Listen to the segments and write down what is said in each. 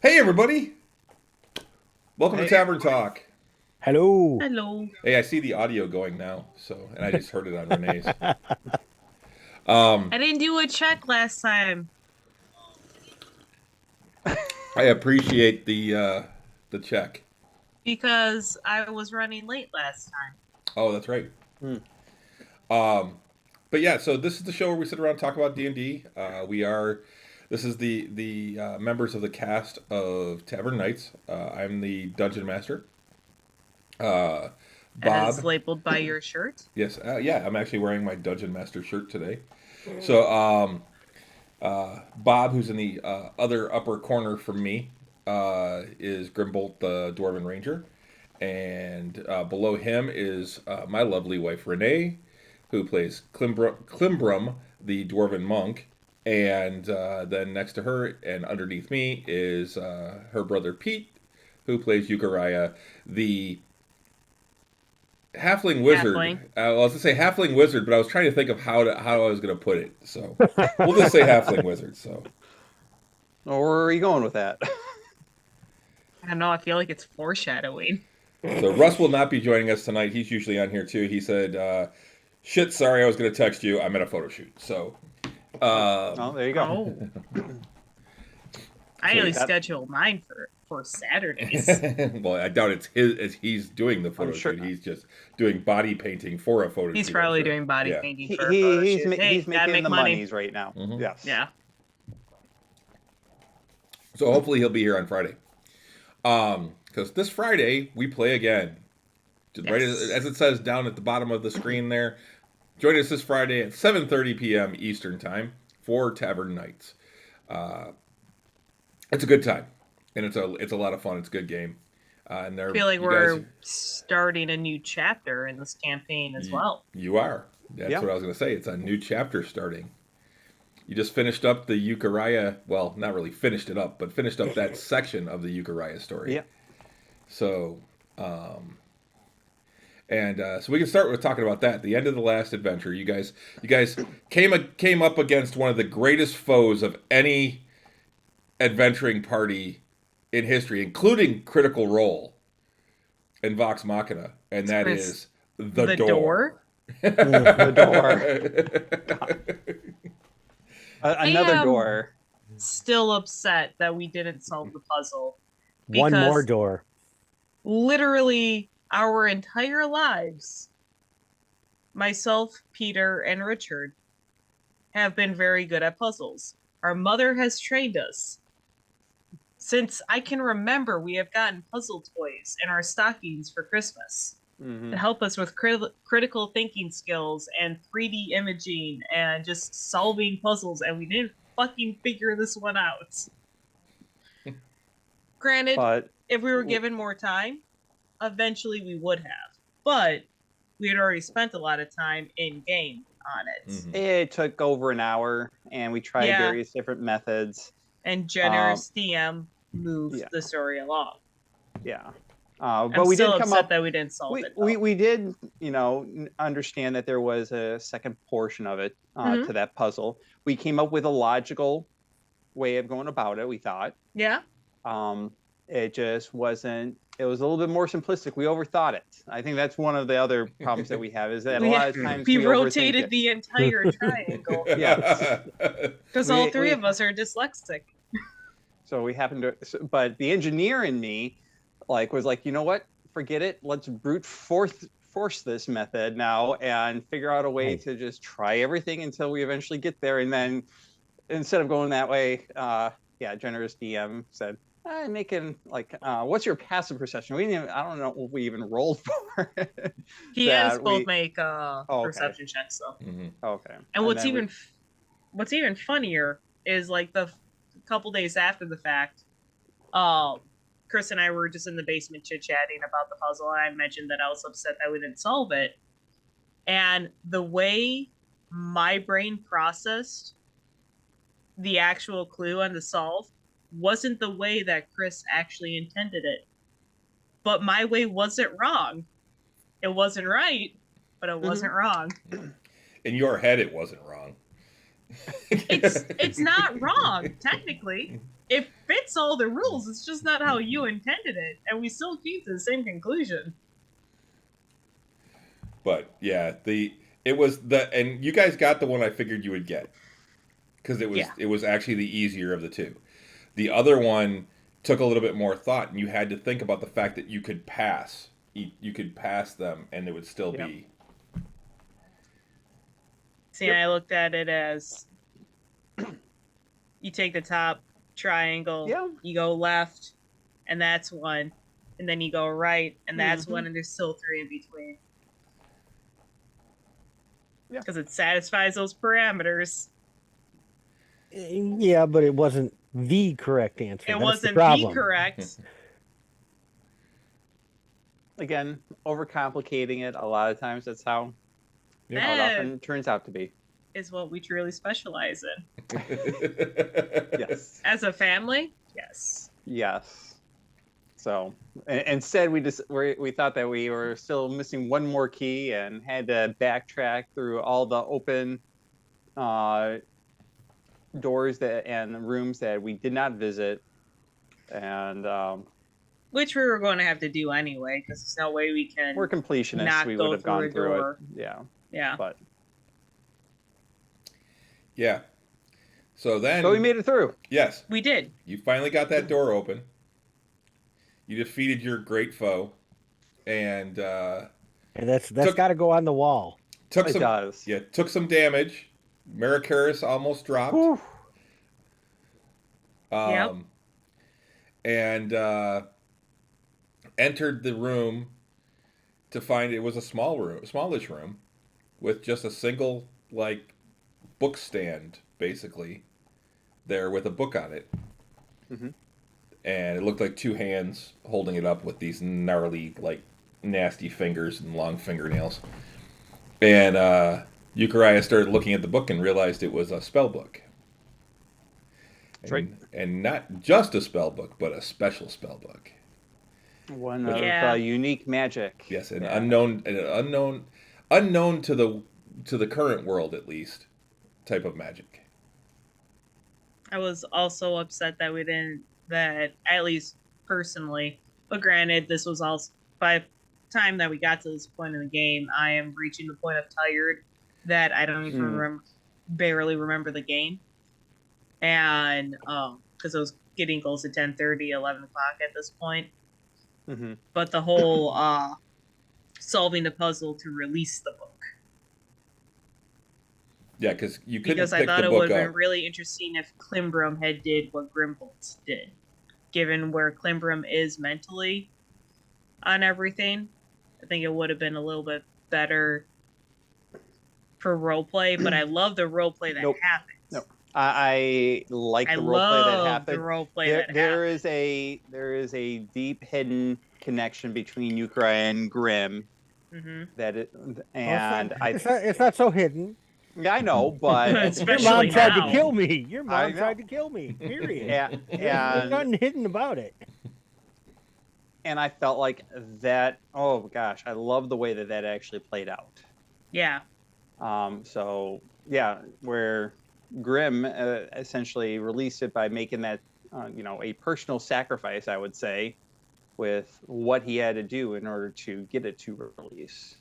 Hey, everybody! Welcome to Hey, Tavern everybody. Talk. Hello. Hello. Hey, I see the audio going now, and I just heard it on Renee's. Um, I didn't do a check last time I appreciate the check. because I was running late last time. Oh, that's right. Hmm. Um, but yeah, so this is the show where we sit around and talk about D&D. This is the members of the cast of Tavern Knights. I'm the Dungeon Master. Uh, As Bob, labeled by your shirt. yes, yeah, I'm actually wearing my Dungeon Master shirt today. So, Bob, who's in the other upper corner from me, is Grimbolt the Dwarven Ranger. And below him is my lovely wife, Renee, who plays Klimbrum, the Dwarven Monk. And then next to her and underneath me is her brother, Pete, who plays Euchariah, the Halfling Wizard. Halfling. I was going to say Halfling Wizard, but I was trying to think of how I was going to put it. So we'll just say Halfling Wizard. So. Where are you going with that? I don't know, I feel like it's foreshadowing. So Russ will not be joining us tonight. He's usually on here too. He said, "Shit, sorry, I was going to text you. I'm at a photo shoot." So, Oh, there you go. Oh. I So only that- scheduled mine for Saturdays. well, I doubt it's his. He's doing the photo sure- shoot. He's just doing body painting for a photo shoot. He's I'm probably sure. doing body Yeah. painting for a photo shoot. Hey, He's gotta making make the money. monies right now. Mhm. Yes. Yeah. So hopefully he'll be here on Friday. Because this Friday we play again. Right Yes. as it says down at the bottom of the screen there. Join us this Friday at 7:30 p.m. Eastern Time for Tavern Knights. Uh, it's a good time, and it's a lot of fun. It's a good game, and I feel like you we're guys, starting a new chapter in this campaign as well. you are. That's Yeah. what I was going to say. It's a new chapter starting. You just finished up the Euchariah. Well, not really finished it up, but finished up that section of the Euchariah story. Yeah. So, so we can start with talking about that. At the end of the last adventure, you guys came up against one of the greatest foes of any adventuring party in history, including Critical Role and Vox Machina, and that Chris, is the door? The door. Another am- door. Still upset that we didn't solve the puzzle. One more Because door. literally our entire lives, myself, Peter, and Richard have been very good at puzzles. Our mother has trained us. Since I can remember, we have gotten puzzle toys in our stockings for Christmas Mhm. to help us with critical thinking skills and 3D imaging and just solving puzzles, and we didn't fucking figure this one out. Granted, But if we were given more time, eventually we would have. But we had already spent a lot of time in game on it. Mhm. it took over an hour, and we tried Yeah. various different methods. And generous DM moved yeah. the story along. Yeah. I'm But we still did come upset up. that we didn't solve We, it. we, though. we did, understand that there was a second portion of it Mhm. to that puzzle. We came up with a logical way of going about it, we thought. Yeah. It just wasn't, it was a little bit more simplistic. We overthought it. I think that's one of the other problems that we have is that a lot of times we overthink rotated it. the entire triangle Yes. because all We- three we- of us are dyslexic. So we happened to, but the engineer in me was like, you know what? Forget it. Let's brute force this method now and figure out a way to just try everything until we eventually get there. And then instead of going that way, generous DM said, I'm making what's your passive perception? I don't know what we even rolled for. PMs that both we- make okay. perception checks though. Mhm. Okay. And what's then even funnier is like the couple days after the fact, Chris and I were just in the basement chit chatting about the puzzle, and I mentioned that I was upset that we didn't solve it. And the way my brain processed the actual clue and the solve wasn't the way that Chris actually intended it. But my way wasn't wrong. It wasn't right, but it wasn't wrong. In your head, it wasn't wrong. It's not wrong technically. fits all the rules. It's just not how you intended it, and we still came to the same conclusion. But yeah, and you guys got the one I figured you would get because it was actually the easier of the two. The other one took a little bit more thought, and you had to think about the fact that you could pass. You could pass them, and it would still be. See, I looked at it as you take the top triangle, you go left, and that's one, and then you go right, and that's one, and there's still three in between. Yeah, because it satisfies those parameters. Yeah, but it wasn't the correct answer. It wasn't the correct. Again, overcomplicating it. A lot of times, that's how it often turns out to be. Is what we truly specialize in. Yes. As a family, yes. Yes. So instead, we thought that we were still missing one more key and had to backtrack through all the open doors and rooms that we did not visit, and which we were going to have to do anyway, because there's no way we can. We're completionists. We would have gone through it. Yeah. Yeah. But. Yeah. So we made it through. Yes. We did. You finally got that door open. You defeated your great foe, and that's got to go on the wall. It does. Yeah, took some damage. Marikaris almost dropped. Yep. And entered the room to find it was a smallish room, with just a single book stand, basically, there with a book on it. Mm-hmm. And it looked like two hands holding it up with these gnarly, nasty fingers and long fingernails. And Euchariah started looking at the book and realized it was a spell book. That's right. And not just a spell book, but a special spell book. One of unique magic. Yes, unknown to the current world, at least, type of magic. I was also upset that we didn't. That, at least personally, but granted, this was also by the time that we got to this point in the game, I am reaching the point of tired that I don't even barely remember the game, and because I was getting close to 10:30, 11 o'clock at this point. Mm-hmm. But the whole solving the puzzle to release the book. Yeah, because you couldn't because pick I thought the it book would have up. been really interesting if Klimbrum had did what Grimbolt did, given where Klimbrum is mentally on everything. I think it would have been a little bit better for roleplay, but I love the roleplay that happens. No, I like the roleplay that happens. The roleplay there is a deep hidden connection between Euchariah and Grim. Mm-hmm. It's not so hidden. Yeah, I know, but your mom tried to kill me. Your mom tried to kill me. Period. And there's nothing hidden about it. And I felt like that. Oh gosh, I love the way that actually played out. Yeah. So yeah, where Grim essentially released it by making that a personal sacrifice, I would say, with what he had to do in order to get it to release.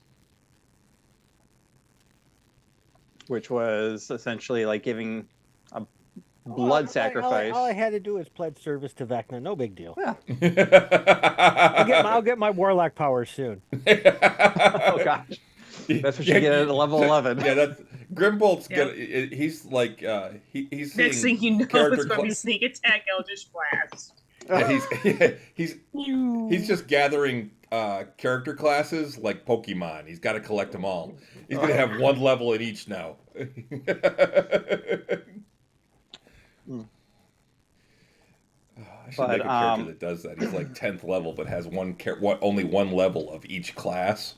Which was essentially like giving a blood sacrifice. All I had to do is pledge service to Vecna. No big deal. Yeah. I'll get my warlock powers soon. Oh gosh, that's what you get at level 11. Yeah, that's Grimbolt's good. He's like he's next thing you know, it's going to be sneak attack, Eldritch Blast. Yeah, he's just gathering character classes like Pokemon. He's got to collect them all. He's going to have one level in each now. I should make a character that does that. He's like 10th level, but has only one level of each class.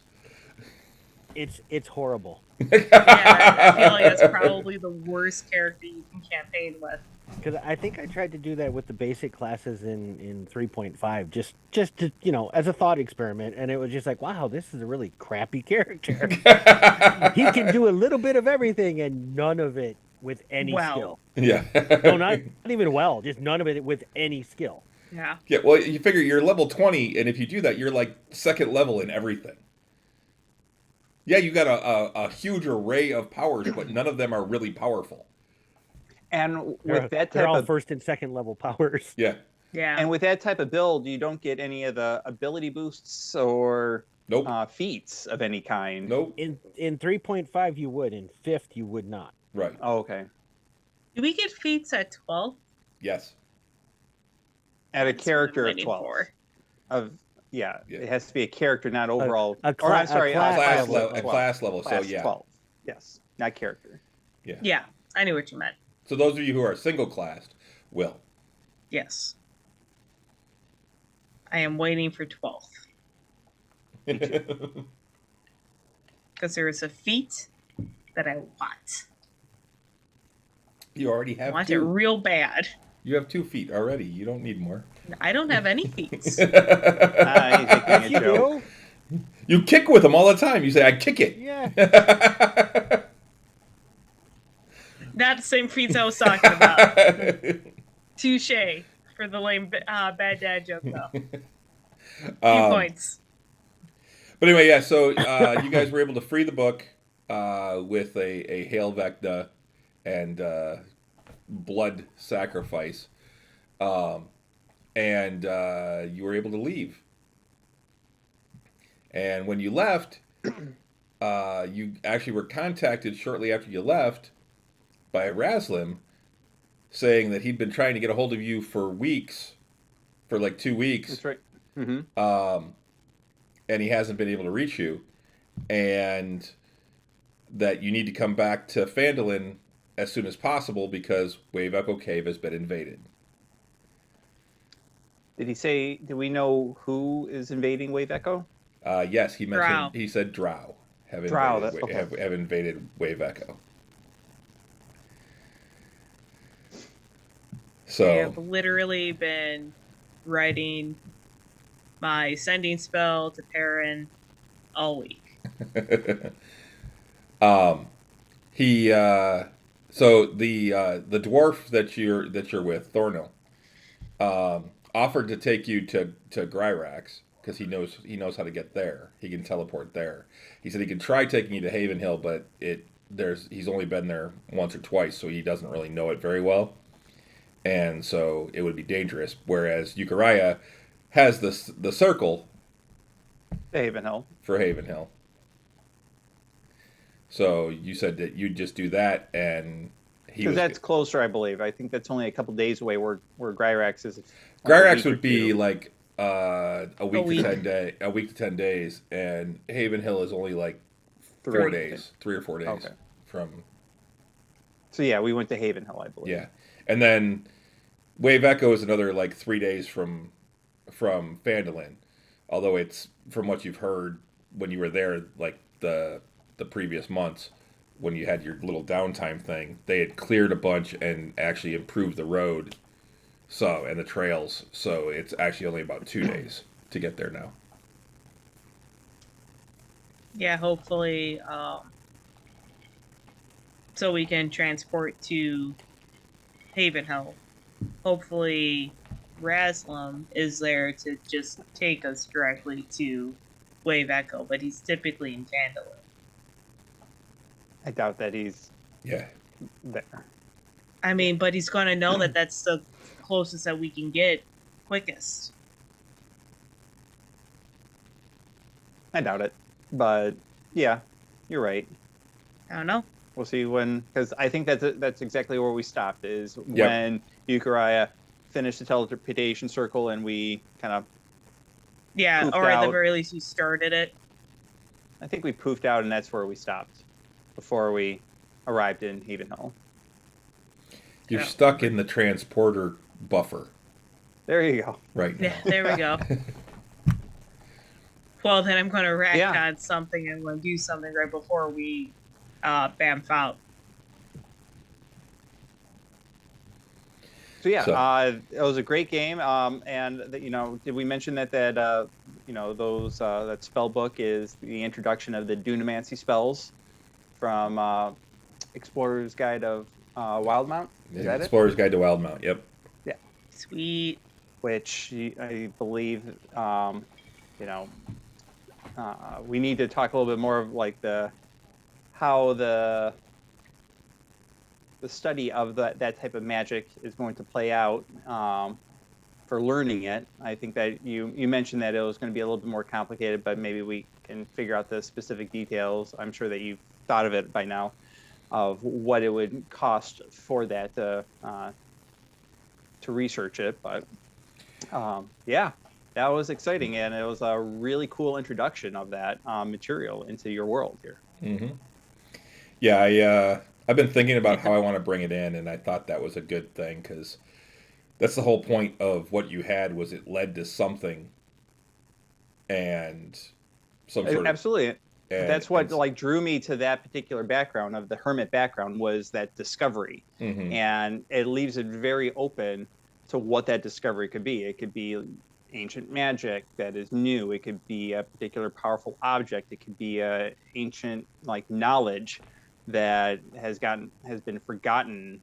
It's horrible. Yeah, I feel like that's probably the worst character you can campaign with. Because I think I tried to do that with the basic classes in 3.5, just to, as a thought experiment, and it was just like, wow, this is a really crappy character. He can do a little bit of everything, and none of it with any Well. skill. Yeah. No, not even well, just none of it with any skill. Yeah. Yeah, well, you figure you're level 20, and if you do that, you're like second level in everything. Yeah, you got a huge array of powers, but none of them are really powerful. And They're, with that they're type all of first and second level powers. Yeah. Yeah. and with that type of build, you don't get any of the ability boosts or Nope. feats of any kind. Nope. In 3.5 you would, in 5th you would not. Right. Oh, okay. Do we get feats at 12? Yes. At a That's what I'm character of waiting 12. for. Yeah, Yeah. it has to be a character, not overall. a or I'm sorry, class Class level. level. So class yeah. 12. Yes, not character. Yeah. Yeah, I knew what you meant. So those of you who are single classed will. Yes. I am waiting for 12th. Because there is a feat that I want. You already I have want it two. real bad. You have 2 feet already. You don't need more. I don't have any feats. He's making Yes, a you joke. do. You kick with them all the time. You say, I kick it. Yeah. Not the same feats I was talking about. Touche for the lame bad dad joke, though. Few points. But anyway, yeah, so you guys were able to free the book with a Hail Vecna and blood sacrifice. And you were able to leave. And when you left, you actually were contacted shortly after you left by Raslim saying that he'd been trying to get a hold of you for weeks, for like 2 weeks. That's right. Mm-hmm. And he hasn't been able to reach you. And that you need to come back to Phandalin as soon as possible because Wave Echo Cave has been invaded. Did we know who is invading Wave Echo? Yes, he mentioned. Drow. He said Drow have Drow, invaded, okay. have invaded Wave Echo. So I have literally been writing my sending spell to Perrin all week. he so the dwarf that you're with, Thornhill, offered to take you to Gryrax because he knows how to get there. He can teleport there. He said he could try taking you to Haven Hill, but he's only been there once or twice, so he doesn't really know it very well, and so it would be dangerous. Whereas Euchariah has the circle Haven Hill. for Haven Hill. So you said that you'd just do that, and Because that's closer, I believe. I think that's only a couple days away. Where Gryrax is. Gryrax would be like a week week. to 10 days, and Haven Hill is only like 4 days, 3 or 4 days Okay. from. So yeah, we went to Haven Hill, I believe. Yeah, and then Wave Echo is another like 3 days from Phandalin, although it's from what you've heard when you were there, like the previous months when you had your little downtime thing, they had cleared a bunch and actually improved the road, and the trails, so it's actually only about 2 days to get there now. Yeah, hopefully, so we can transport to Haven Hill. Hopefully, Raslam is there to just take us directly to Wave Echo, but he's typically in Phandalin. I doubt that he's Yeah. there. I mean, but he's going to know that that's the closest that we can get quickest. I doubt it. But yeah, you're right. I don't know. We'll see because I think that's exactly where we stopped. Is when Euchariah finished the teleportation circle and we kind of Yeah, poofed or at the out. very least, you started it. I think we poofed out and that's where we stopped before we arrived in Haven Hill. You're Yeah. stuck in the transporter buffer There you go. right now. Yeah, there we go. Well, then I'm going to rack Yeah. on something. I'm going to do something right before we bamf out. So yeah, So- it was a great game. And did we mention that that spell book is the introduction of the Dunamancy spells from Explorer's Guide of Wildmount. Is that it? Explorer's Guide to Wildmount. Yep. Yeah. Sweet. Which I believe, you know, we need to talk a little bit more of like how the study of that type of magic is going to play out for learning it. I think that you mentioned that it was going to be a little bit more complicated, but maybe we can figure out the specific details. I'm sure that you've thought of it by now, of what it would cost for that to research it. But yeah, that was exciting, and it was a really cool introduction of that material into your world here. Mm-hmm. Yeah, I've been thinking about how I want to bring it in, and I thought that was a good thing because that's the whole point of what you had was it led to something, and some sort of Absolutely. and, That's what like drew me to that particular background of the hermit background, was that discovery. Mm-hmm. And it leaves it very open to what that discovery could be. It could be ancient magic that is new. It could be a particular powerful object. It could be a ancient like knowledge that has been forgotten.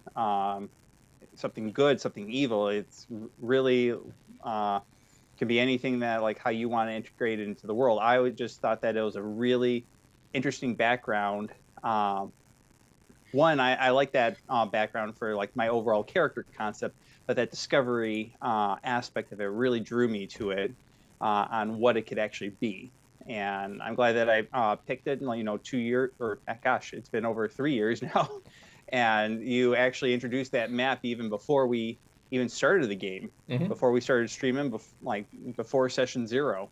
Something good, something evil. It's really can be anything that like how you want to integrate it into the world. I would just thought that it was a really interesting background. One, I like that background for like my overall character concept, but that discovery aspect of it really drew me to it on what it could actually be. And I'm glad that I picked it. 2 years, or gosh, it's been over 3 years now. And you actually introduced that map even before we even started the game, Mm-hmm. before we started streaming, before session 0.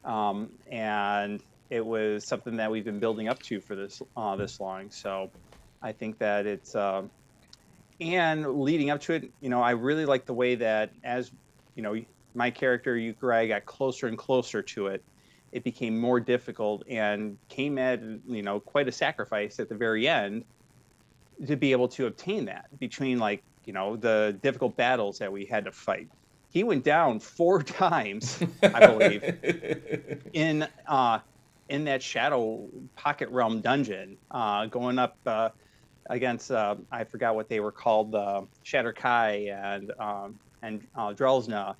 And it was something that we've been building up to for this long. So I think that it's and leading up to it, I really like the way that as my character Yukurai got closer and closer to it, it became more difficult and came at quite a sacrifice at the very end to be able to obtain that, between the difficult battles that we had to fight. He went down 4 times, I believe, in that Shadow Pocket Realm dungeon, going up against I forgot what they were called, Shatter Kai and Drelsna.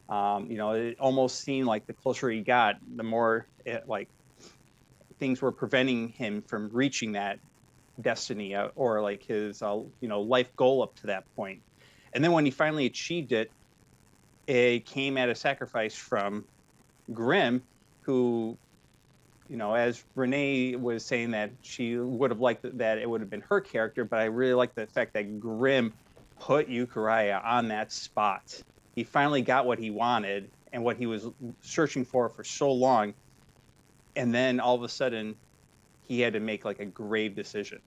It almost seemed like the closer he got, the more things were preventing him from reaching that destiny or like his life goal up to that point. And then when he finally achieved it, it came at a sacrifice from Grim, who as Renee was saying, that she would have liked that it would have been her character, but I really like the fact that Grim put Yukuraya on that spot. He finally got what he wanted and what he was searching for so long, and then all of a sudden he had to make like a grave decision.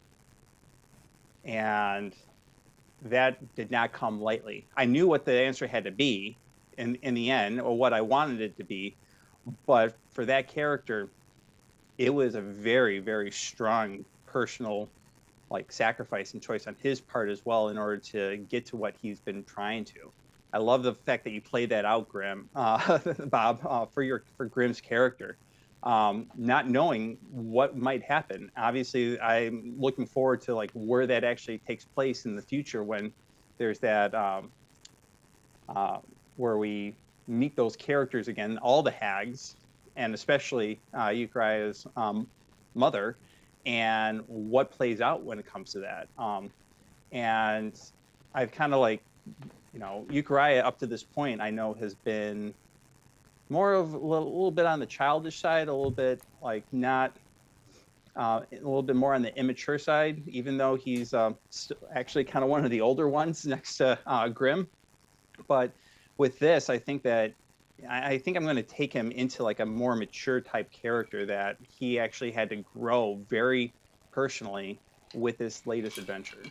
And that did not come lightly. I knew what the answer had to be in the end, or what I wanted it to be. But for that character, it was a very, very strong personal sacrifice and choice on his part as well, in order to get to what he's been trying to. I love the fact that you played that out, Grim, Bob, for Grim's character. Not knowing what might happen. Obviously, I'm looking forward to where that actually takes place in the future, when there's that where we meet those characters again, all the hags, and especially Yukaraya's mother, and what plays out when it comes to that. And I've kind of Yukuraya up to this point, I know, has been more of a little bit on the childish side, a little bit not a little bit more on the immature side, even though he's actually kind of one of the older ones next to Grim. But with this, I think I'm going to take him into a more mature type character that he actually had to grow very personally with this latest adventure.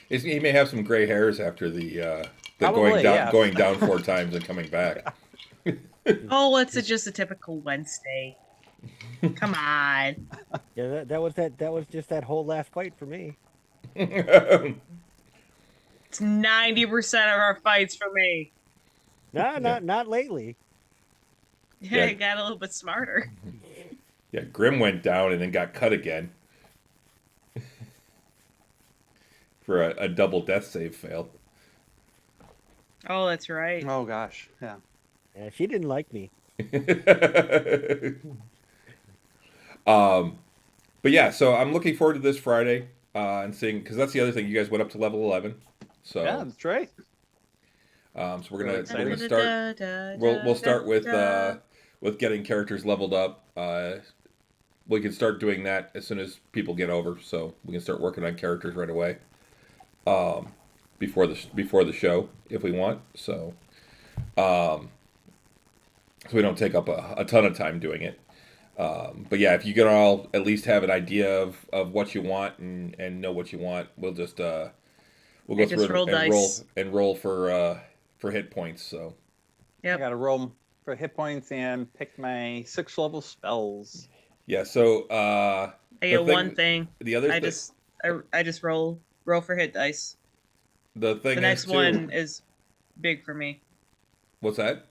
He may have some gray hairs after the Probably, going down 4 times and coming back. Oh, it's just a typical Wednesday. Come on. Yeah, that was just that whole last fight for me. It's 90% of our fights for me. No, not lately. Yeah, I got a little bit smarter. Yeah, Grim went down and then got cut again. for a double death save fail. Oh, that's right. Oh gosh, yeah. Yeah, she didn't like me. But yeah, so I'm looking forward to this Friday and seeing, because that's the other thing. You guys went up to level 11, so Yeah, that's right. so we're Really gonna excited. start. We'll start with getting characters leveled up. We can start doing that as soon as people get over, so we can start working on characters right away. Before the show, if we want. So we don't take up a ton of time doing it. But yeah, if you can all at least have an idea of what you want and know what you want, we'll go through it roll dice. roll for hit points. So I Yep. got to roll for hit points and pick my 6th level spells. yeah, so I the get thing- one thing. the other I thing, just roll for hit dice. the thing The next is too, one is big for me. what's that?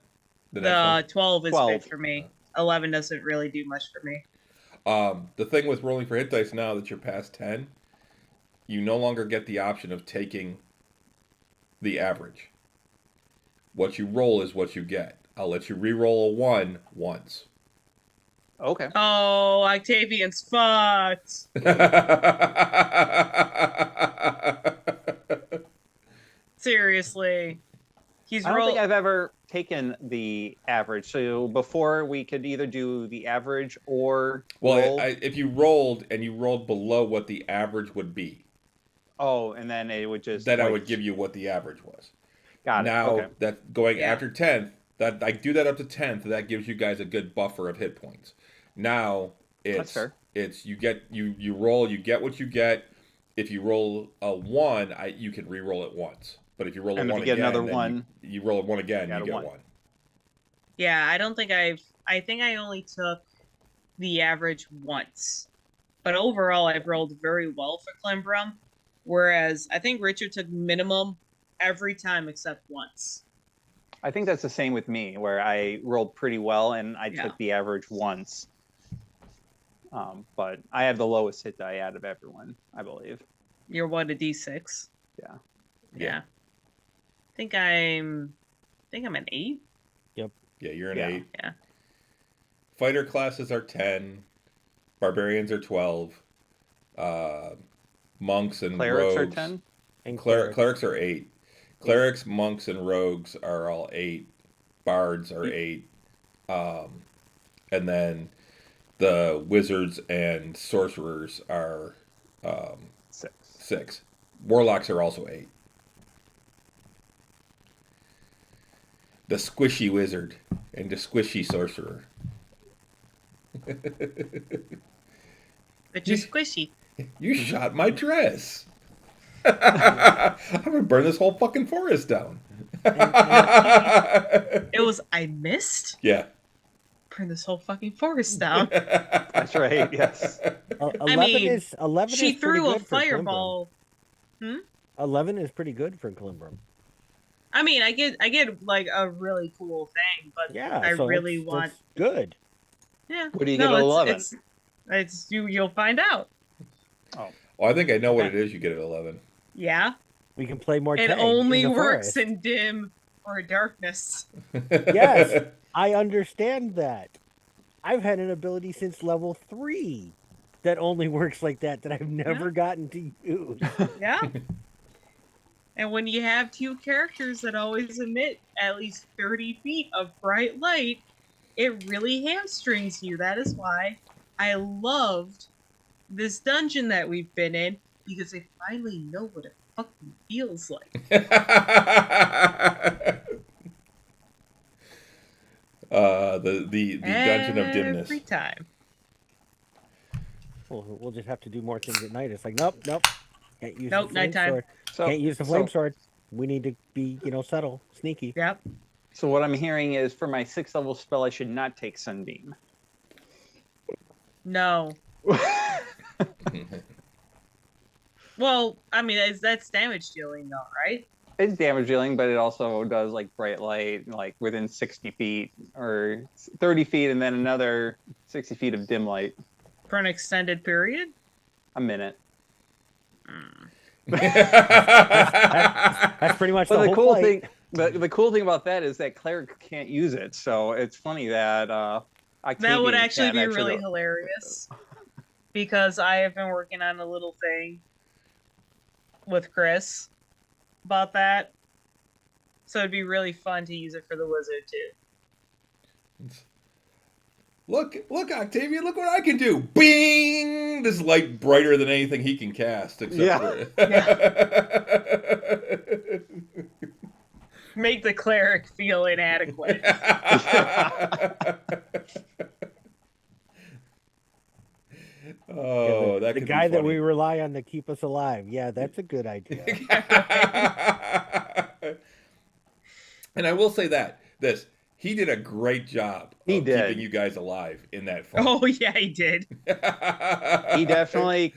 The next one? 12 is 12. big for me. 11 doesn't really do much for me. The thing with rolling for hit dice now that you're past 10, you no longer get the option of taking the average. What you roll is what you get. I'll let you re-roll a 1 once. Okay. Oh, Octavian's fucked. Seriously. He's I don't rolled. think I've ever taken the average. So before we could either do the average or Well, roll. if you rolled and you rolled below what the average would be, Oh, and then it would just. then I would give you what the average was. Got it. Now Okay. that going Yeah. after 10th, that I do that up to 10th, that gives you guys a good buffer of hit points. Now That's fair. it's you roll, you get what you get. If you roll a 1, you can re-roll it once. But if you roll And a if 1 you get again, another then one, you roll a 1 again, you you got a get one. 1. Yeah, I don't think I think I only took the average once. But overall, I've rolled very well for Climbrum. Whereas I think Richard took minimum every time except once. I think that's the same with me, where I rolled pretty well and I Yeah. took the average once. But I have the lowest hit die out of everyone, I believe. You're what, a D6? Yeah. Yeah. I think I'm an 8. Yeah, you're an Yeah. 8. Yeah. Fighter classes are 10. Barbarians are 12. Monks and Clerics rogues are 10. And Clerics are 8. Clerics, monks, and rogues are all 8. Bards are 8. And then the wizards and sorcerers are 6. 6. Warlocks are also 8. The squishy wizard and the squishy sorcerer. But just squishy. You shot my dress. I'm gonna burn this whole fucking forest down. It was I missed? Yeah. Burn this whole fucking forest down. That's right, yes. 11 mean, is 11 She is pretty threw a good for Climbrum. fireball. 11 is pretty good for Climbrum. I mean, I get like a really cool thing, but Yeah, I so really that's want. good. Yeah. What do you get at 11? It's you'll find out. Well, I think I know what Okay. it is you get at 11. Yeah. We can play more It tag only in the works forest. in dim or darkness. Yes, I understand that. I've had an ability since level 3 that only works like that I've never gotten to use. Yeah. And when you have 2 characters that always emit at least 30 feet of bright light, it really hamstrings you. That is why I loved this dungeon that we've been in, because I finally know what it fucking feels like. The dungeon of dimness. Every time. We'll just have to do more things at night. It's like, nope. Can't use Nope, the flame nighttime. sword. So, Can't use the flame sword. We need to be, subtle, sneaky. Yep. So what I'm hearing is for my 6th level spell, I should not take Sunbeam. No. Well, I mean, that's damage dealing, though, right? It's damage dealing, but it also does like bright light, like within 60 feet or 30 feet, and then another 60 feet of dim light. For an extended period. A minute. That's pretty much But the the whole cool fight. thing, the cool thing about that is that cleric can't use it. So it's funny that That would Octavian actually can't be actually really go. hilarious because I have been working on a little thing with Chris about that. So it'd be really fun to use it for the wizard too. Look, Octavian, look what I can do. Bing! This light brighter than anything he can cast, except for. Make the cleric feel inadequate. Oh, that the could guy be that funny. we rely on to keep us alive. Yeah, that's a good idea. And I will say this. He did a great job He of did. keeping you guys alive in that fight. Oh yeah, he did. He definitely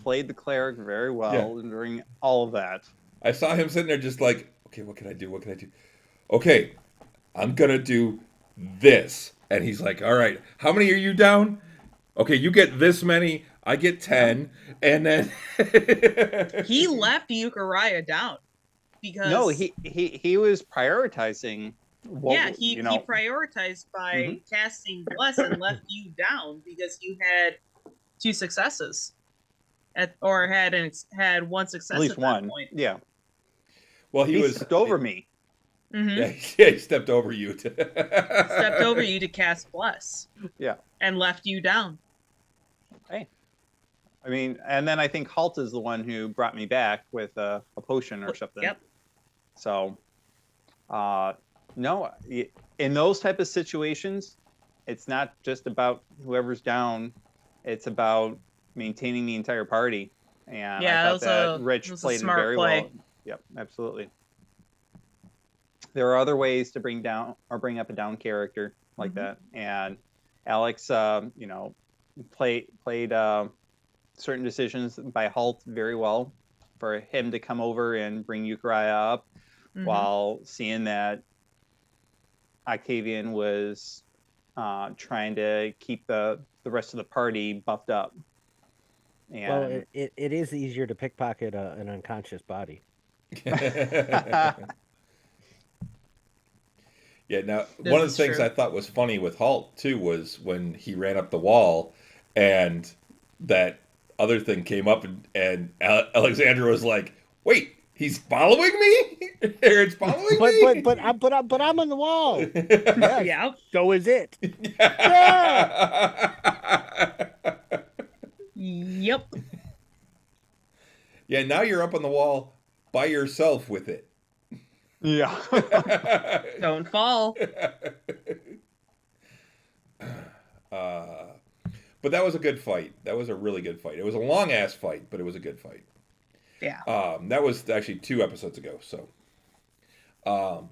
played the cleric very well during all of that. I saw him sitting there just like, okay, what can I do? What can I do? Okay, I'm gonna do this. And he's like, all right, how many are you down? Okay, you get this many, I get 10, and then He left Euchariah down because No, he was prioritizing. he prioritized by casting Bless and left you down because you had 2 successes, or had 1 success at least at one. that point. Yeah, well, he stepped over me. Yeah, he stepped over you. Stepped over you to cast Bless. Yeah, and left you down. hey. I mean, and then I think Halt is the one who brought me back with a potion or something. Yep. So, no, in those type of situations, it's not just about whoever's down; it's about maintaining the entire party. And Yeah, I thought that Rich played it very well. Yep, absolutely. There are other ways to bring up a down character like that, and Alex, played certain decisions by Halt very well for him to come over and bring Euchariah up, while seeing that Octavian was trying to keep the rest of the party buffed up. And Well, it is easier to pickpocket an unconscious body. Yeah, now, one of the things I thought was funny with Halt, too, was when he ran up the wall and that other thing came up and Alexandra was like, wait, he's following me? It's following me? But I'm on the wall. Yes, yeah. So is it. Yep. Yeah, now you're up on the wall by yourself with it. Yeah. Don't fall. But that was a good fight. That was a really good fight. It was a long ass fight, but it was a good fight. Yeah. That was actually 2 episodes ago. So, but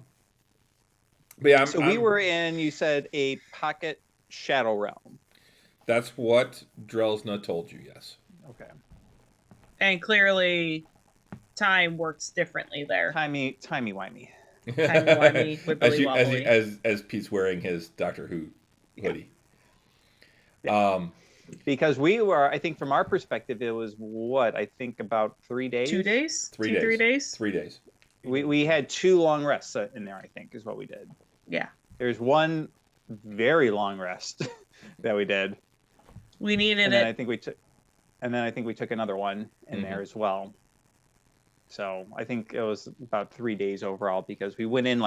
yeah, we were in, you said, a pocket shadow realm. That's what Drelsna told you. Yes. Okay. And clearly, time works differently there. Timey-wimey. Timey-wimey, wibbly wobbly. As Pete's wearing his Doctor Who hoodie. Yeah. Because we were, I think from our perspective, it was about 3 days? 2 days? 3 days. 3 days? 3 days. We had 2 long rests in there, I think, is what we did. Yeah. There's one very long rest that we did. We needed and it. then I think we took another one in there as well. So I think it was about 3 days overall, because we went in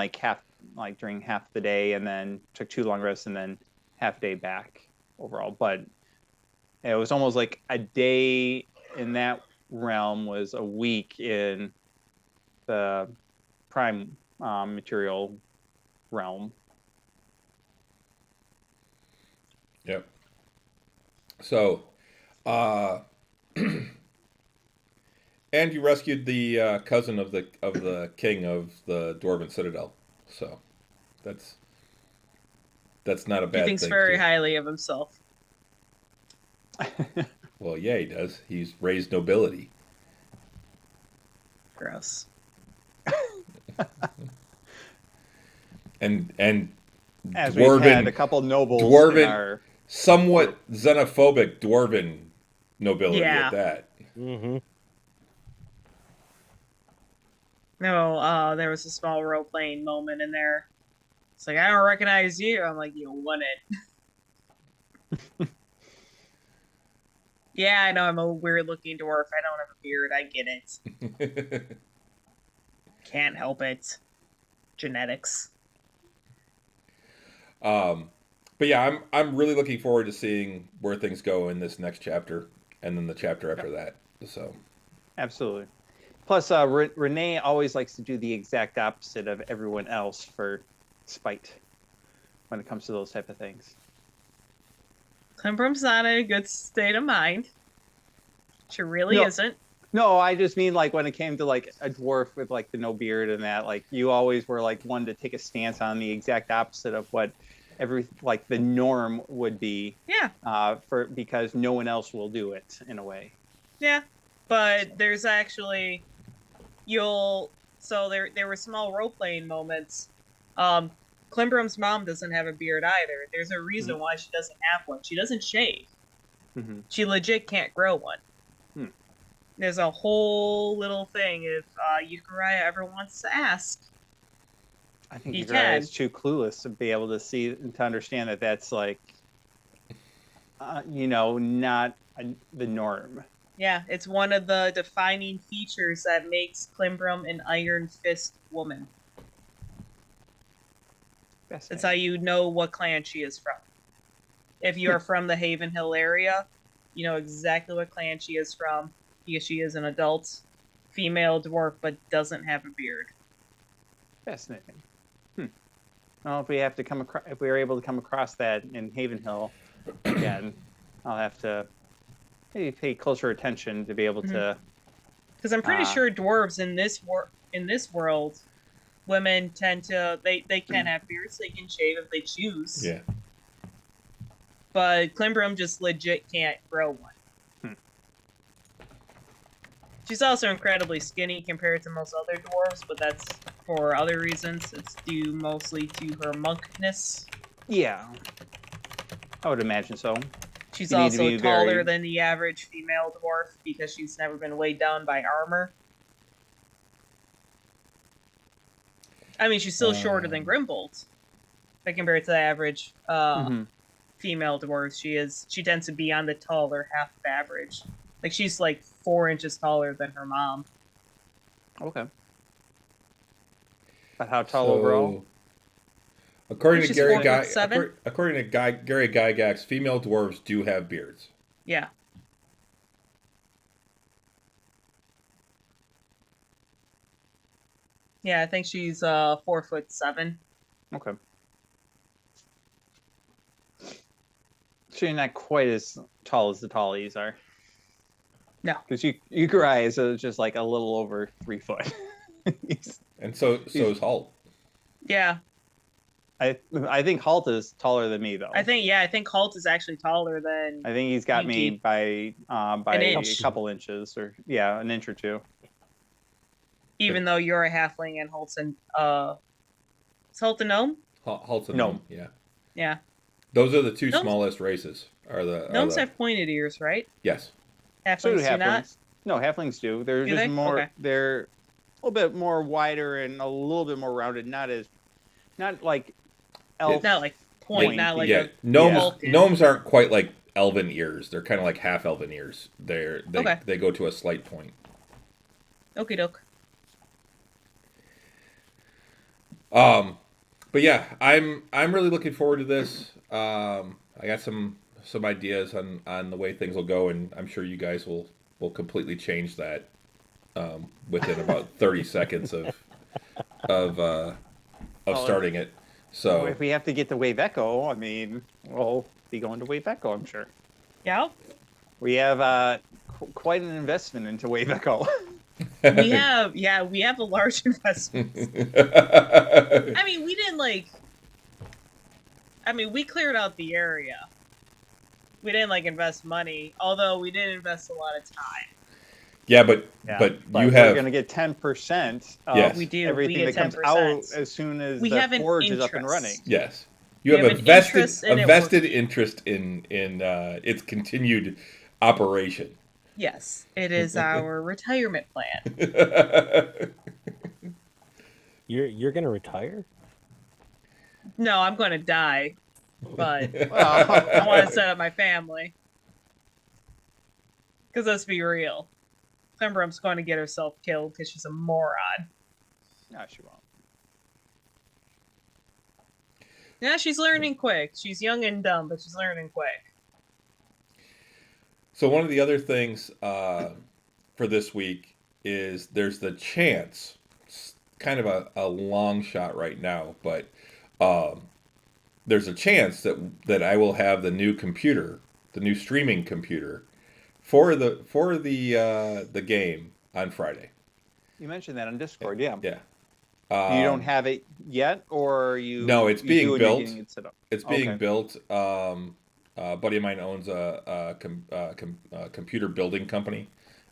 during half the day and then took 2 long rests and then half day back overall. But it was almost like a day in that realm was a week in the prime material realm. Yep. So, and you rescued the cousin of the king of the Dwarven Citadel. So, that's not a bad thing. He thinks very highly of himself. Well, yeah, he does. He's raised nobility. Gross. and as Dwarven, we've had a couple nobles Dwarven, in our... somewhat xenophobic Dwarven nobility at that. Mm-hmm. No, there was a small role playing moment in there. It's like, I don't recognize you. I'm like, you won it. Yeah, I know I'm a weird looking dwarf. I don't have a beard. I get it. Can't help it. Genetics. But yeah, I'm really looking forward to seeing where things go in this next chapter, and then the chapter after that. So, Absolutely. Plus, Renee always likes to do the exact opposite of everyone else for spite when it comes to those type of things. Climbrum's not in a good state of mind. She really isn't. No, I just mean like when it came to like a dwarf with like the no beard and that, like you always were like one to take a stance on the exact opposite of what like the norm would be. Yeah. Because no one else will do it in a way. Yeah, but there's actually so there were small role playing moments. Climbrum's mom doesn't have a beard either. There's a reason why she doesn't have one. She doesn't shave. She legit can't grow one. There's a whole little thing if Yukariah ever wants to ask. I think Yukariah is too clueless to be able to see and to understand that that's like, not the norm. Yeah, it's one of the defining features that makes Climbrum an Iron Fist woman. That's how you know what clan she is from. If you are from the Haven Hill area, you know exactly what clan she is from, because she is an adult female dwarf but doesn't have a beard. Fascinating. Well, if we are able to come across that in Haven Hill again, I'll have to maybe pay closer attention to be able to. Because I'm pretty sure dwarves in this world, women tend to they can have beards, they can shave if they choose. Yeah. But Climbrum just legit can't grow one. She's also incredibly skinny compared to most other dwarves, but that's for other reasons. It's due mostly to her monkness. Yeah, I would imagine so. She's also taller than the average female dwarf because she's never been weighed down by armor. I mean, she's still shorter than Grimbolt. But compared to the average female dwarf, she tends to be on the taller half of average. Like, she's like 4 inches taller than her mom. Okay. But how tall overall? According to Gary Gygax, female dwarves do have beards. Yeah. Yeah, I think she's 4'7". Okay. She's not quite as tall as the tallies are. No. Because Yukari is just like a little over 3 foot. And so is Halt. Yeah. I think Halt is taller than me though. I think Halt is actually taller than. I think he's got me by a couple inches, or an inch or two. Even though you're a halfling and Halt's is Halt a gnome? Halt's a gnome. Yeah. Yeah. Those are the two smallest races. Gnomes have pointed ears, right? Yes. Halflings do not? No, halflings do. They're just more. Okay. They're a little bit more wider and a little bit more rounded. Not like elf. Not like point. Not like gnomes aren't quite like elven ears. They're kind of like half elven ears. They go to a slight point. Okie doke. But yeah, I'm really looking forward to this. I got some ideas on the way things will go, and I'm sure you guys will completely change that within about 30 seconds of starting it. So if we have to get to Wave Echo, I mean, we'll be going to Wave Echo, I'm sure. Yeah. We have quite an investment into Wave Echo. We have a large investment. I mean, we cleared out the area. We didn't invest money, although we did invest a lot of time. Yeah, but we're going to get 10%. Yes, we do. Everything that comes out as soon as the forge is up and running. Yes, you have a vested interest in its continued operation. Yes, it is our retirement plan. You're gonna retire? No, I'm going to die, but Well, I want to set up my family. Because let's be real, Clembrum's going to get herself killed because she's a moron. no, she won't. Yeah, she's learning quick. She's young and dumb, but she's learning quick. So one of the other things for this week is there's the chance, it's kind of a long shot right now, but um, there's a chance that I will have the new computer, the new streaming computer, for the game on Friday. You mentioned that on Discord, yeah. Yeah. You don't have it yet, or you? No, it's you being do and you're built. getting it set up? It's being Okay. built. A buddy of mine owns a computer building company,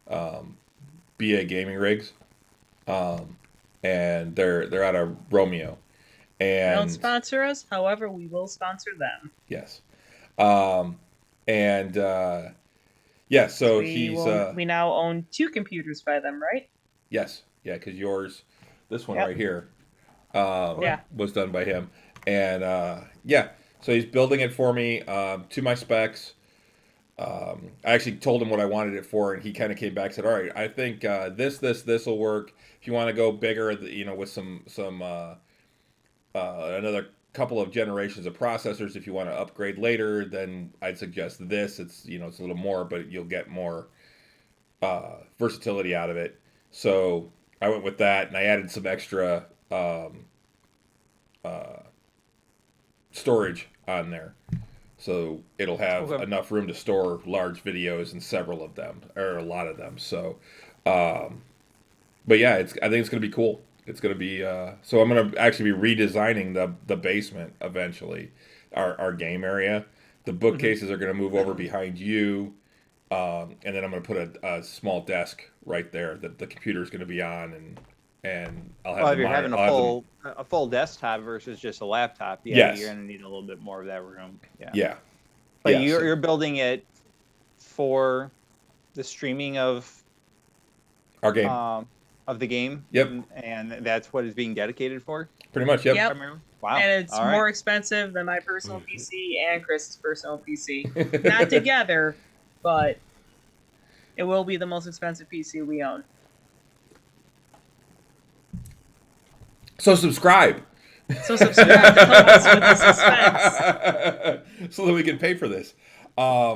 BA Gaming Rigs, and they're out of Romeo. They don't And sponsor us, however, we will sponsor them. yes, and yeah. So We now own 2 computers by them, right? yes, yeah, because yours, this one Yep. right here, Yeah. was done by him, and yeah. So he's building it for me to my specs. I actually told him what I wanted it for, and he kind of came back and said, "All right, I think this will work. If you want to go bigger, with some another couple of generations of processors, if you want to upgrade later, then I'd suggest this. It's a little more, but you'll get more versatility out of it." So I went with that, and I added some extra storage on there. So it'll have Okay. enough room to store large videos and several of them, or a lot of them. So, but yeah, I think it's going to be cool. It's going to be, so I'm going to actually be redesigning the basement eventually, our game area. The bookcases are going to move over behind you. And then I'm going to put a small desk right there that the computer's going to be on, and I'll have Well, the if you're having monitor. a full desktop versus just a laptop, yeah, Yes. you're gonna need a little bit more of that room. Yeah. Yeah. But Yeah, you're so- you're building it for the streaming our game. of the game. Yep. And that's what it's being dedicated for. Pretty much, yep. Yep. Primarily? Wow. And it's All right. more expensive than my personal PC and Chris's personal PC. Not together, but it will be the most expensive PC we own. So subscribe. So subscribe to help us with the suspense. So that we can pay for this. I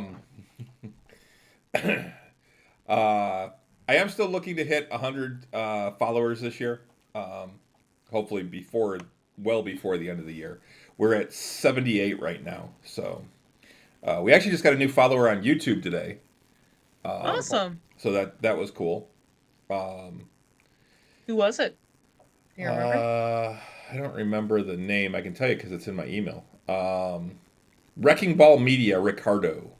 am still looking to hit 100 followers this year. Hopefully well before the end of the year. We're at 78 right now. So we actually just got a new follower on YouTube today. Awesome. So that was cool. Who was it? Do you remember? I don't remember the name. I can tell you because it's in my email. Wrecking Ball Media, Ricardo.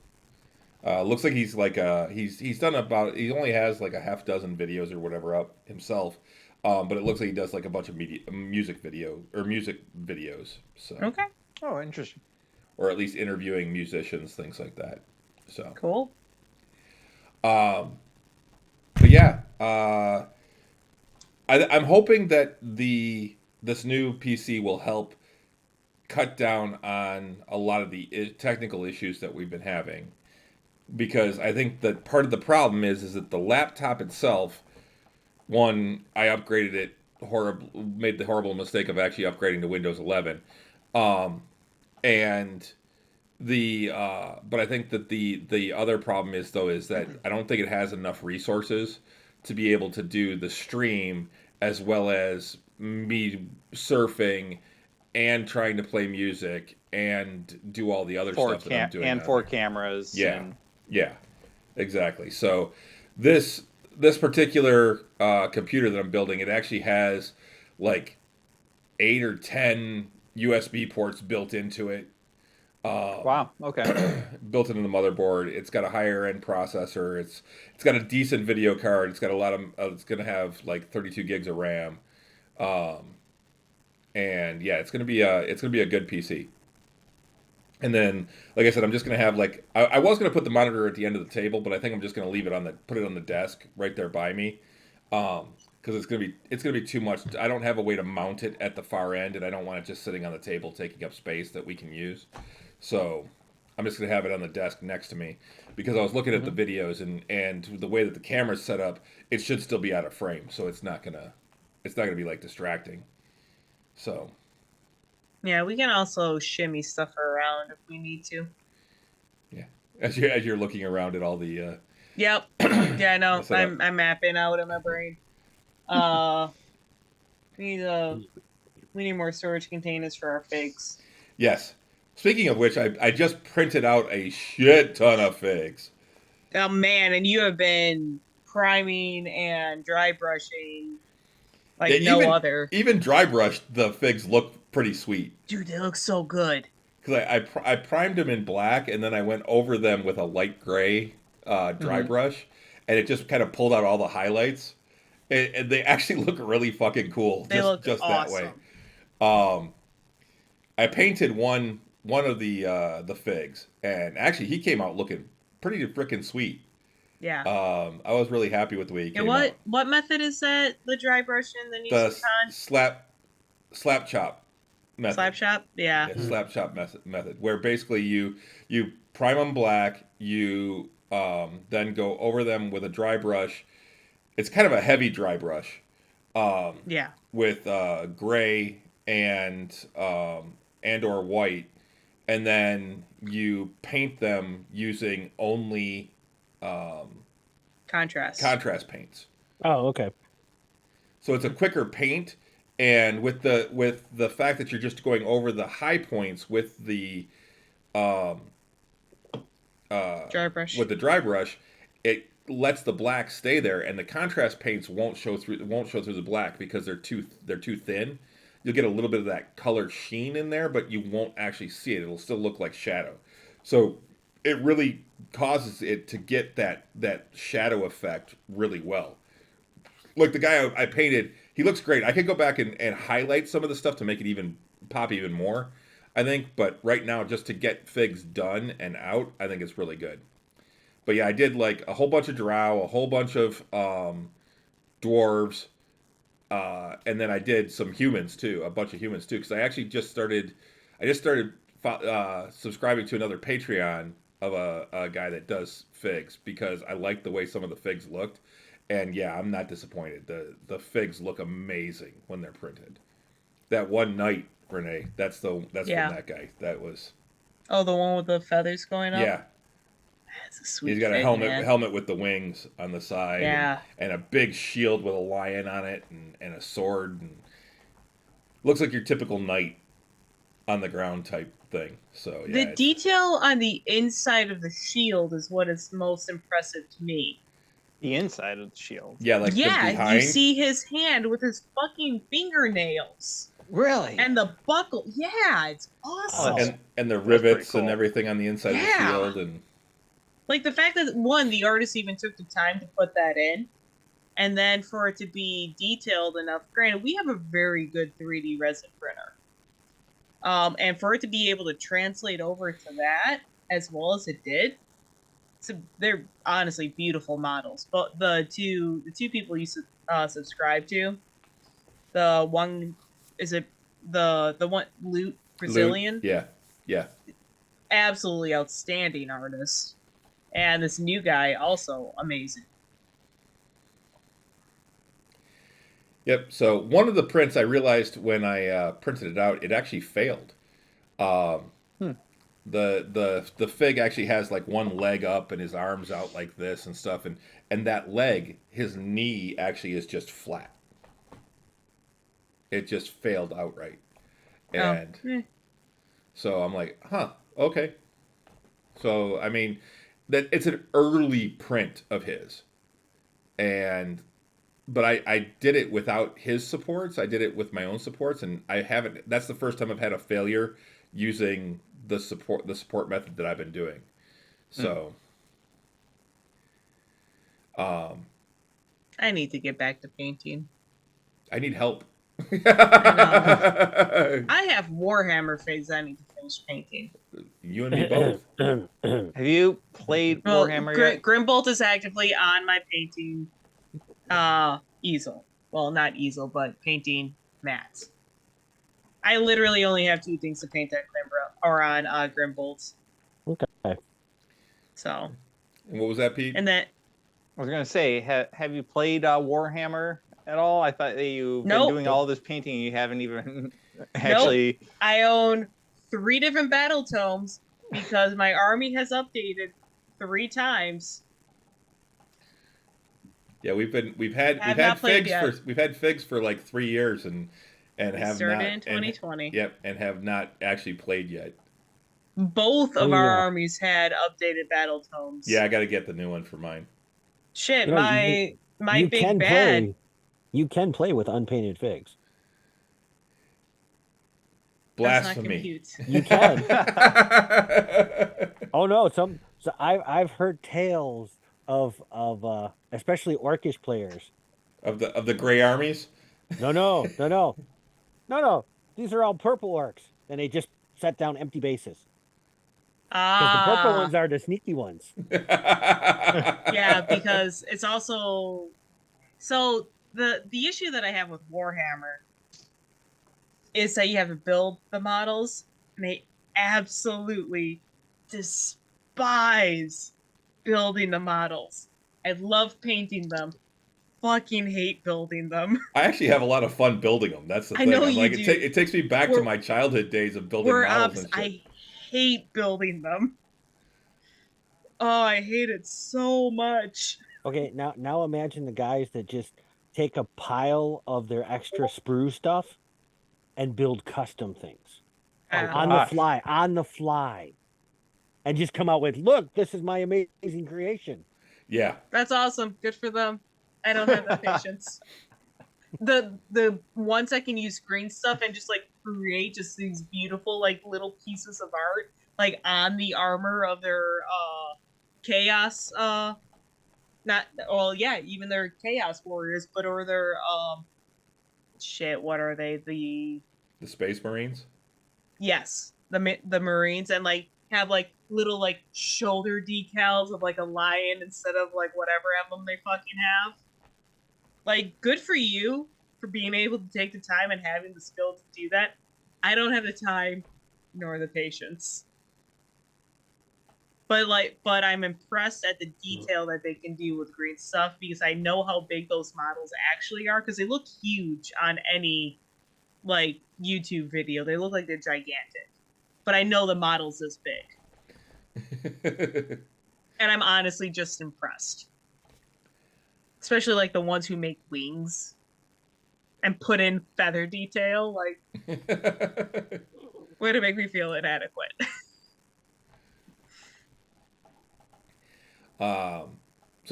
Looks like he's like he's done about, he only has like a half dozen videos or whatever up himself, but it looks like he does like a bunch of music videos. So Okay, Oh, interesting. or at least interviewing musicians, things like that. So cool. but yeah, I'm hoping that this new PC will help cut down on a lot of the technical issues that we've been having. Because I think that part of the problem is that the laptop itself, one, I upgraded it made the horrible mistake of actually upgrading to Windows 11, and but I think that the other problem is that I don't think it has enough resources to be able to do the stream as well as me surfing and trying to play music and do all the other stuff that I'm doing. And 4 cameras. Yeah. And Yeah, exactly. So this particular computer that I'm building, it actually has like 8 or 10 USB ports built into it. wow. Okay. Built into the motherboard. It's got a higher end processor. It's got a decent video card. It's got a lot of. It's gonna have like 32 gigs of RAM. And yeah, it's gonna be a good PC. And then, like I said, I'm just gonna have like I was gonna put the monitor at the end of the table, but I think I'm just gonna leave it put it on the desk right there by me. because it's gonna be too much. I don't have a way to mount it at the far end, and I don't want it just sitting on the table taking up space that we can use. So I'm just gonna have it on the desk next to me because I was looking at the videos and the way that the camera's set up, it should still be out of frame, so it's not gonna be like distracting. So Yeah, we can also shimmy stuff around if we need to. yeah, as you're looking around at all the Yep. Yeah, I know. setup. I'm mapping out in my brain. We need more storage containers for our figs. Yes. Speaking of which, I just printed out a shit ton of figs. Oh man, and you have been priming and dry brushing like Yeah, no other. Even dry brushed, the figs look pretty sweet. Dude, they look so good. Because I primed them in black, and then I went over them with a light gray dry brush, and it just kind of pulled out all the highlights. And they actually look really fucking cool. They look just awesome. that way. I painted one of the figs, and actually he came out looking pretty freaking sweet. Yeah. I was really happy with the way he came out. What method is that? The dry brush and the The Nisekon? slap chop method. Slap shop? Yeah. Slap chop method, where basically you prime them black, you then go over them with a dry brush. It's kind of a heavy dry brush. Yeah. With gray and or white, and then you paint them using only contrast paints. Oh, okay. So it's a quicker paint, and with the fact that you're just going over the high points with the dry brush. with the dry brush, it lets the black stay there, and the contrast paints won't show through the black because they're too thin. You'll get a little bit of that color sheen in there, but you won't actually see it. It'll still look like shadow. So it really causes it to get that shadow effect really well. Like the guy I painted, he looks great. I could go back and highlight some of the stuff to make it even pop even more, I think. But right now, just to get figs done and out, I think it's really good. But yeah, I did like a whole bunch of drow, a whole bunch of dwarves, and then I did some humans too, a bunch of humans too, because I actually just started subscribing to another Patreon of a guy that does figs because I like the way some of the figs looked, and yeah, I'm not disappointed. The figs look amazing when they're printed. That one night, Renee, that's from that guy. That was. Oh, the one with the feathers going up. Yeah. That's a sweet. He's got a helmet with the wings on the side. Yeah. And a big shield with a lion on it and a sword. And looks like your typical knight on the ground type thing. So yeah. The detail on the inside of the shield is what is most impressive to me. The inside of the shield. Yeah, like the behind. You see his hand with his fucking fingernails. Really? And the buckle. Yeah, it's awesome. And the rivets cool. and everything on the inside of the shield. And like the fact that the artist even took the time to put that in, and then for it to be detailed enough. Granted, we have a very good 3D resin printer, and for it to be able to translate over to that as well as it did, they're honestly beautiful models. But the two people you subscribe to, the one is it the one Loot Brazilian? Yeah. Absolutely outstanding artist. And this new guy, also amazing. Yep. So one of the prints I realized when I printed it out, it actually failed. The fig actually has like one leg up and his arms out like this and stuff, and that leg, his knee actually is just flat. It just failed outright. And so I'm like, okay. So I mean, that it's an early print of his, but I did it without his supports. I did it with my own supports, and I haven't. That's the first time I've had a failure using the support method that I've been doing. So, I need to get back to painting. I need help. I have Warhammer figs I need to finish painting. You and me both. Have you played Warhammer yet? Grimbolt is actively on my painting easel. well, not easel, but painting mats. I literally only have 2 things to paint that Grimbra or on Grimbolts. Okay. So. And what was that, Pete? And then. I was gonna say, have you played Warhammer at all? I thought that you've been doing all this painting. You haven't even actually. Nope. I own 3 different battle tomes because my army has updated 3 times. Yeah, we've had figs for like 3 years and have started not in 2020. and have not actually played yet. Both of our armies had updated battle tomes. Yeah, I got to get the new one for mine. Shit, my big bad. You can play with unpainted figs. Blasphemy. You can. Oh no, so I've heard tales of especially orcish players of the gray armies. No. These are all purple orcs, and they just set down empty bases. Because the purple ones are the sneaky ones. Yeah, because it's also so the issue that I have with Warhammer is that you have to build the models, and they absolutely despise building the models. I love painting them. Fucking hate building them. I actually have a lot of fun building them. That's the thing. I know you do. It takes me back to my childhood days of building models and shit. I hate building them. Oh, I hate it so much. Okay, now imagine the guys that just take a pile of their extra sprue stuff and build custom things on the fly, and just come out with, look, this is my amazing creation. Yeah, that's awesome. Good for them. I don't have the patience. The ones that can use green stuff and just like create just these beautiful like little pieces of art like on the armor of their chaos even their chaos warriors, but or their what are they, the Space Marines? Yes, the Marines, and like have like little like shoulder decals of like a lion instead of like whatever emblem they fucking have. Like, good for you for being able to take the time and having the skill to do that. I don't have the time nor the patience. But I'm impressed at the detail that they can do with green stuff because I know how big those models actually are because they look huge on any like YouTube video. They look like they're gigantic. But I know the model's this big. And I'm honestly just impressed. Especially like the ones who make wings and put in feather detail, like way to make me feel inadequate. So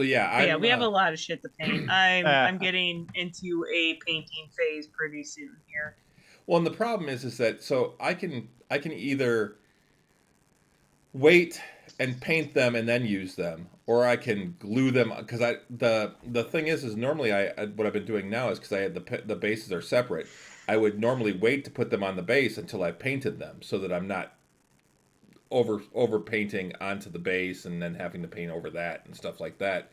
yeah, we have a lot of shit to paint. I'm getting into a painting phase pretty soon here. Well, and the problem is that so I can either wait and paint them and then use them, or I can glue them because the thing is normally what I've been doing now is because I had the bases are separate. I would normally wait to put them on the base until I painted them so that I'm not over painting onto the base and then having to paint over that and stuff like that.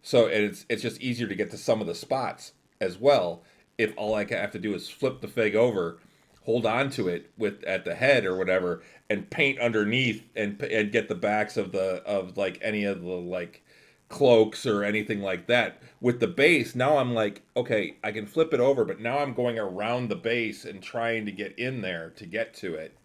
So it's just easier to get to some of the spots as well if all I have to do is flip the fig over, hold on to it at the head or whatever, and paint underneath and get the backs of like any of the like cloaks or anything like that. With the base, now I'm like, okay, I can flip it over, but now I'm going around the base and trying to get in there to get to it.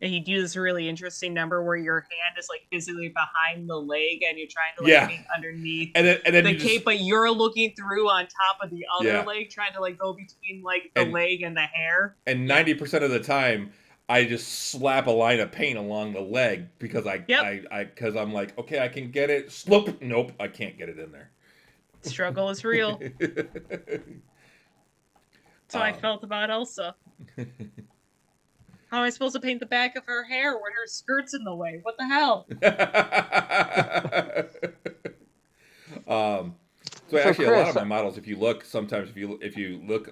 And you do this really interesting number where your hand is like physically behind the leg and you're trying to like paint underneath and then the cape, but you're looking through on top of the other leg, trying to like go between like the leg and the hair. And 90% of the time, I just slap a line of paint along the leg because because I'm like, okay, I can get it. Slope. Nope, I can't get it in there. Struggle is real. That's how I felt about Elsa. How am I supposed to paint the back of her hair when her skirt's in the way? What the hell? So actually, Chris, a lot of my models, if you look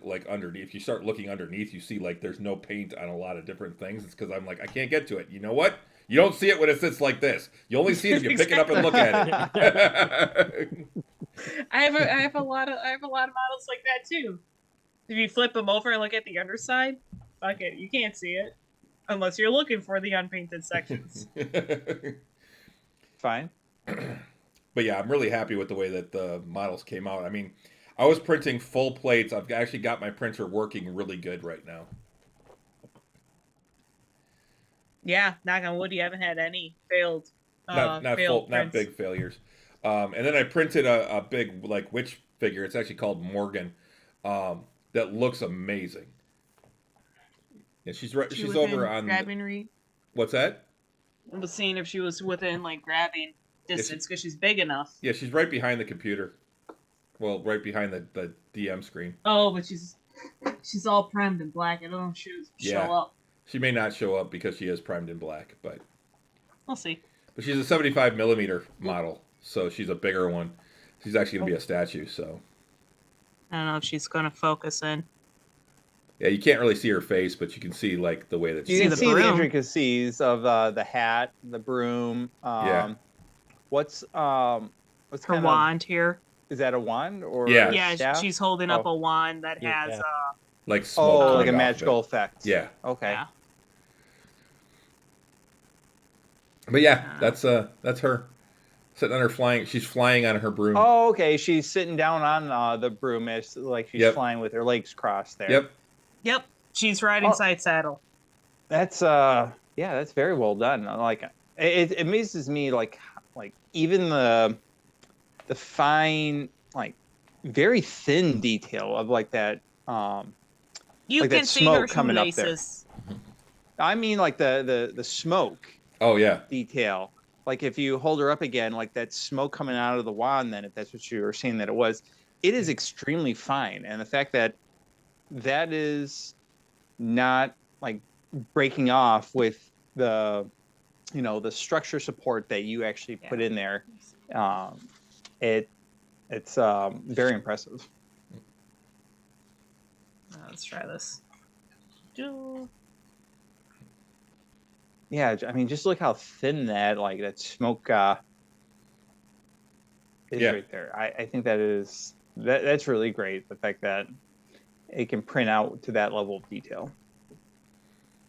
like underneath, if you start looking underneath, you see like there's no paint on a lot of different things. It's because I'm like, I can't get to it. You know what? You don't see it when it sits like this. You only see it if you pick it up and look at it. I have a lot of models like that too. If you flip them over and look at the underside, fuck it, you can't see it unless you're looking for the unpainted sections. Fine. But yeah, I'm really happy with the way that the models came out. I mean, I was printing full plates. I've actually got my printer working really good right now. Yeah, knock on wood, you haven't had any failed Not failed full, not prints. big failures. And then I printed a big like witch figure. It's actually called Morgan. That looks amazing. Yeah, she's right. She She's within over on. grabbing reach. What's that? I was seeing if she was within like grabbing distance because she's big enough. Yeah, she's right behind the computer. Well, right behind the DM screen. Oh, but she's all primed in black. I don't know if she'll show up. She may not show up because she is primed in black, but we'll see. But she's a 75 millimeter model, so she's a bigger one. She's actually gonna be a statue, so I don't know if she's gonna focus in. yeah, you can't really see her face, but you can see like the way that You she. can see the intricacies of the hat, the broom. Yeah. What's her wand here? Is that a wand or yeah? staff? She's holding up a wand that has like smoke. Like a magical effect. Yeah. Okay. Yeah. But yeah, that's her sitting on her flying. She's flying on her broom. Oh, okay. She's sitting down on the broom. It's like she's flying with her legs crossed there. Yep. She's riding side saddle. That's that's very well done. Like it amazes me like even the fine like very thin detail of like that you like can that see smoke her coming up there. I mean like the smoke. Oh yeah. Detail. Like if you hold her up again, like that smoke coming out of the wand, then if that's what you were saying that it is extremely fine. And the fact that is not like breaking off with the the structure support that you actually put in there, it's very impressive. Let's try this. Yeah, I mean, just look how thin that smoke is right there. I think that's really great. The fact that it can print out to that level of detail.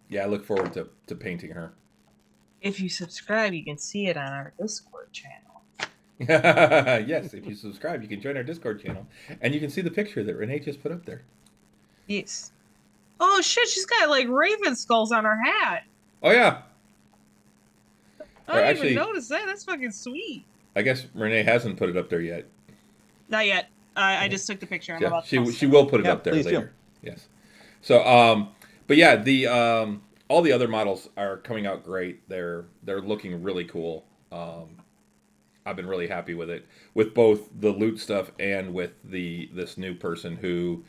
Yeah, I look forward to painting her. If you subscribe, you can see it on our Discord channel. Yes, if you subscribe, you can join our Discord channel, and you can see the picture that Renee just put up there. Yes. Oh shit! She's got like raven skulls on her hat. Oh yeah. I didn't even notice that. That's fucking sweet. I guess Renee hasn't put it up there yet. Not yet. I just took the picture. I'm about to she will put it up there later. Yes. So but yeah, the all the other models are coming out great. They're looking really cool. I've been really happy with it, with both the loot stuff and with this new person who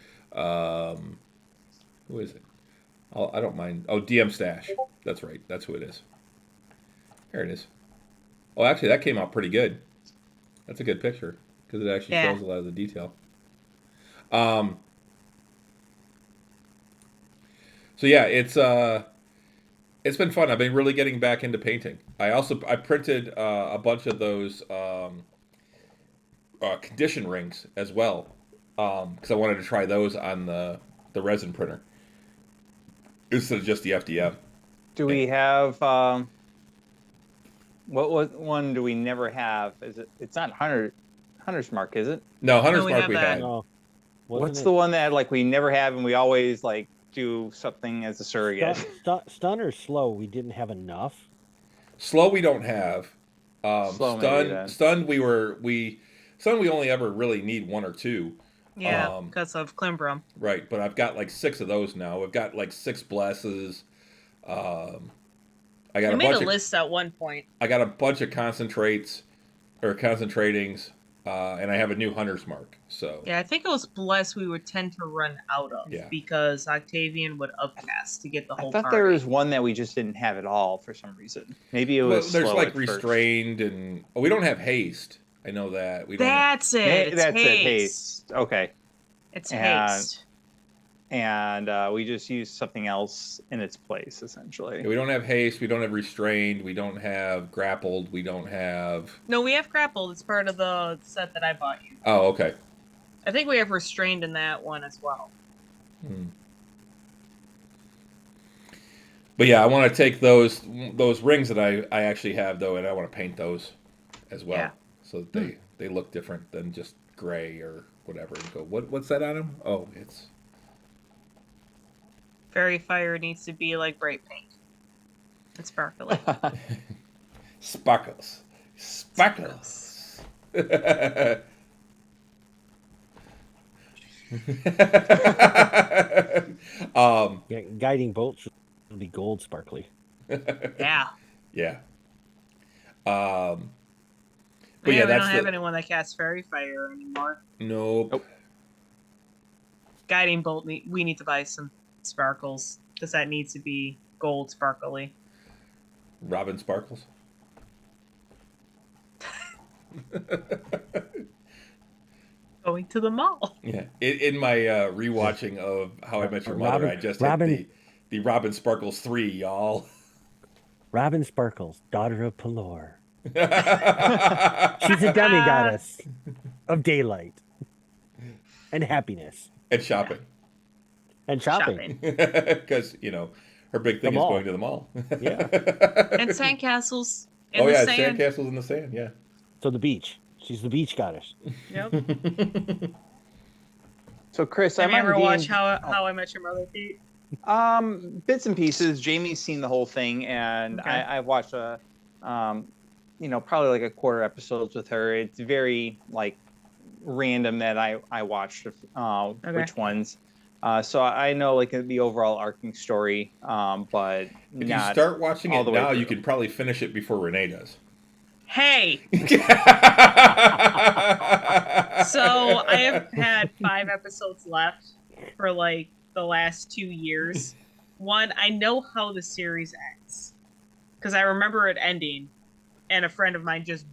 is it? I don't mind. Oh, DM Stash. That's right. That's who it is. There it is. Oh, actually, that came out pretty good. That's a good picture because it actually shows a lot of the detail. So yeah, it's been fun. I've been really getting back into painting. I printed a bunch of those condition rings as well because I wanted to try those on the resin printer instead of just the FDM. Do we have what one do we never have? Is it? It's not Hunter's Mark, is it? No, Hunter's Mark we had. No. What's the one that we never have and we always do something as a surrogate? Stun or slow? We didn't have enough. Slow we don't have. Stun we only ever really need one or two. Yeah, because of Klimbrum. Right, but I've got 6 of those now. I've got 6 blesses. I made a list at one point. I got a bunch of concentratings, and I have a new Hunter's Mark. So yeah, I think it was bless we would tend to run out of because Octavian would upcast to get the whole. I thought there was one that we just didn't have at all for some reason. Maybe it was. There's restrained and we don't have haste. I know that we don't. That's it. That's haste. Okay. It's haste. and we just use something else in its place, essentially. We don't have haste. We don't have restrained. We don't have grappled. We don't have. No, we have grappled. It's part of the set that I bought you. Oh, okay. I think we have restrained in that one as well. But yeah, I want to take those rings that I actually have though, and I want to paint those as well, so that they look different than just gray or whatever. And go, what's that on them? Oh, it's Fairy fire needs to be like bright pink. It's sparkly. sparkles. Guiding bolts should be gold sparkly. Yeah. Yeah. But yeah, we don't that's have anyone that casts fairy fire anymore. Nope. Guiding bolt, we need to buy some sparkles because that needs to be gold sparkly. Robin Sparkles. Going to the mall. Yeah. In my rewatching of How I Met Your Mother, I just hit the Robin Sparkles 3, y'all. Robin Sparkles, daughter of Pelor. She's a demi-goddess of daylight and happiness. And shopping. And shopping. Because, her big thing is mall. going to the mall. Yeah. And sandcastles in the sand. Sandcastles in the sand, yeah. So the beach. She's the beach goddess. Yep. So Chris, Have you I'm ever on watched How I Met Your Mother, Pete? bits and pieces. Jamie's seen the whole thing, and Okay. I've watched probably like a quarter episodes with her. It's very like random that I watched which ones. So I know like the overall arcing story, but If not you start watching all it the way now, you through. can probably finish it before Renee does. Hey! So I have had 5 episodes left for like the last 2 years. One, I know how the series ends because I remember it ending, and a friend of mine just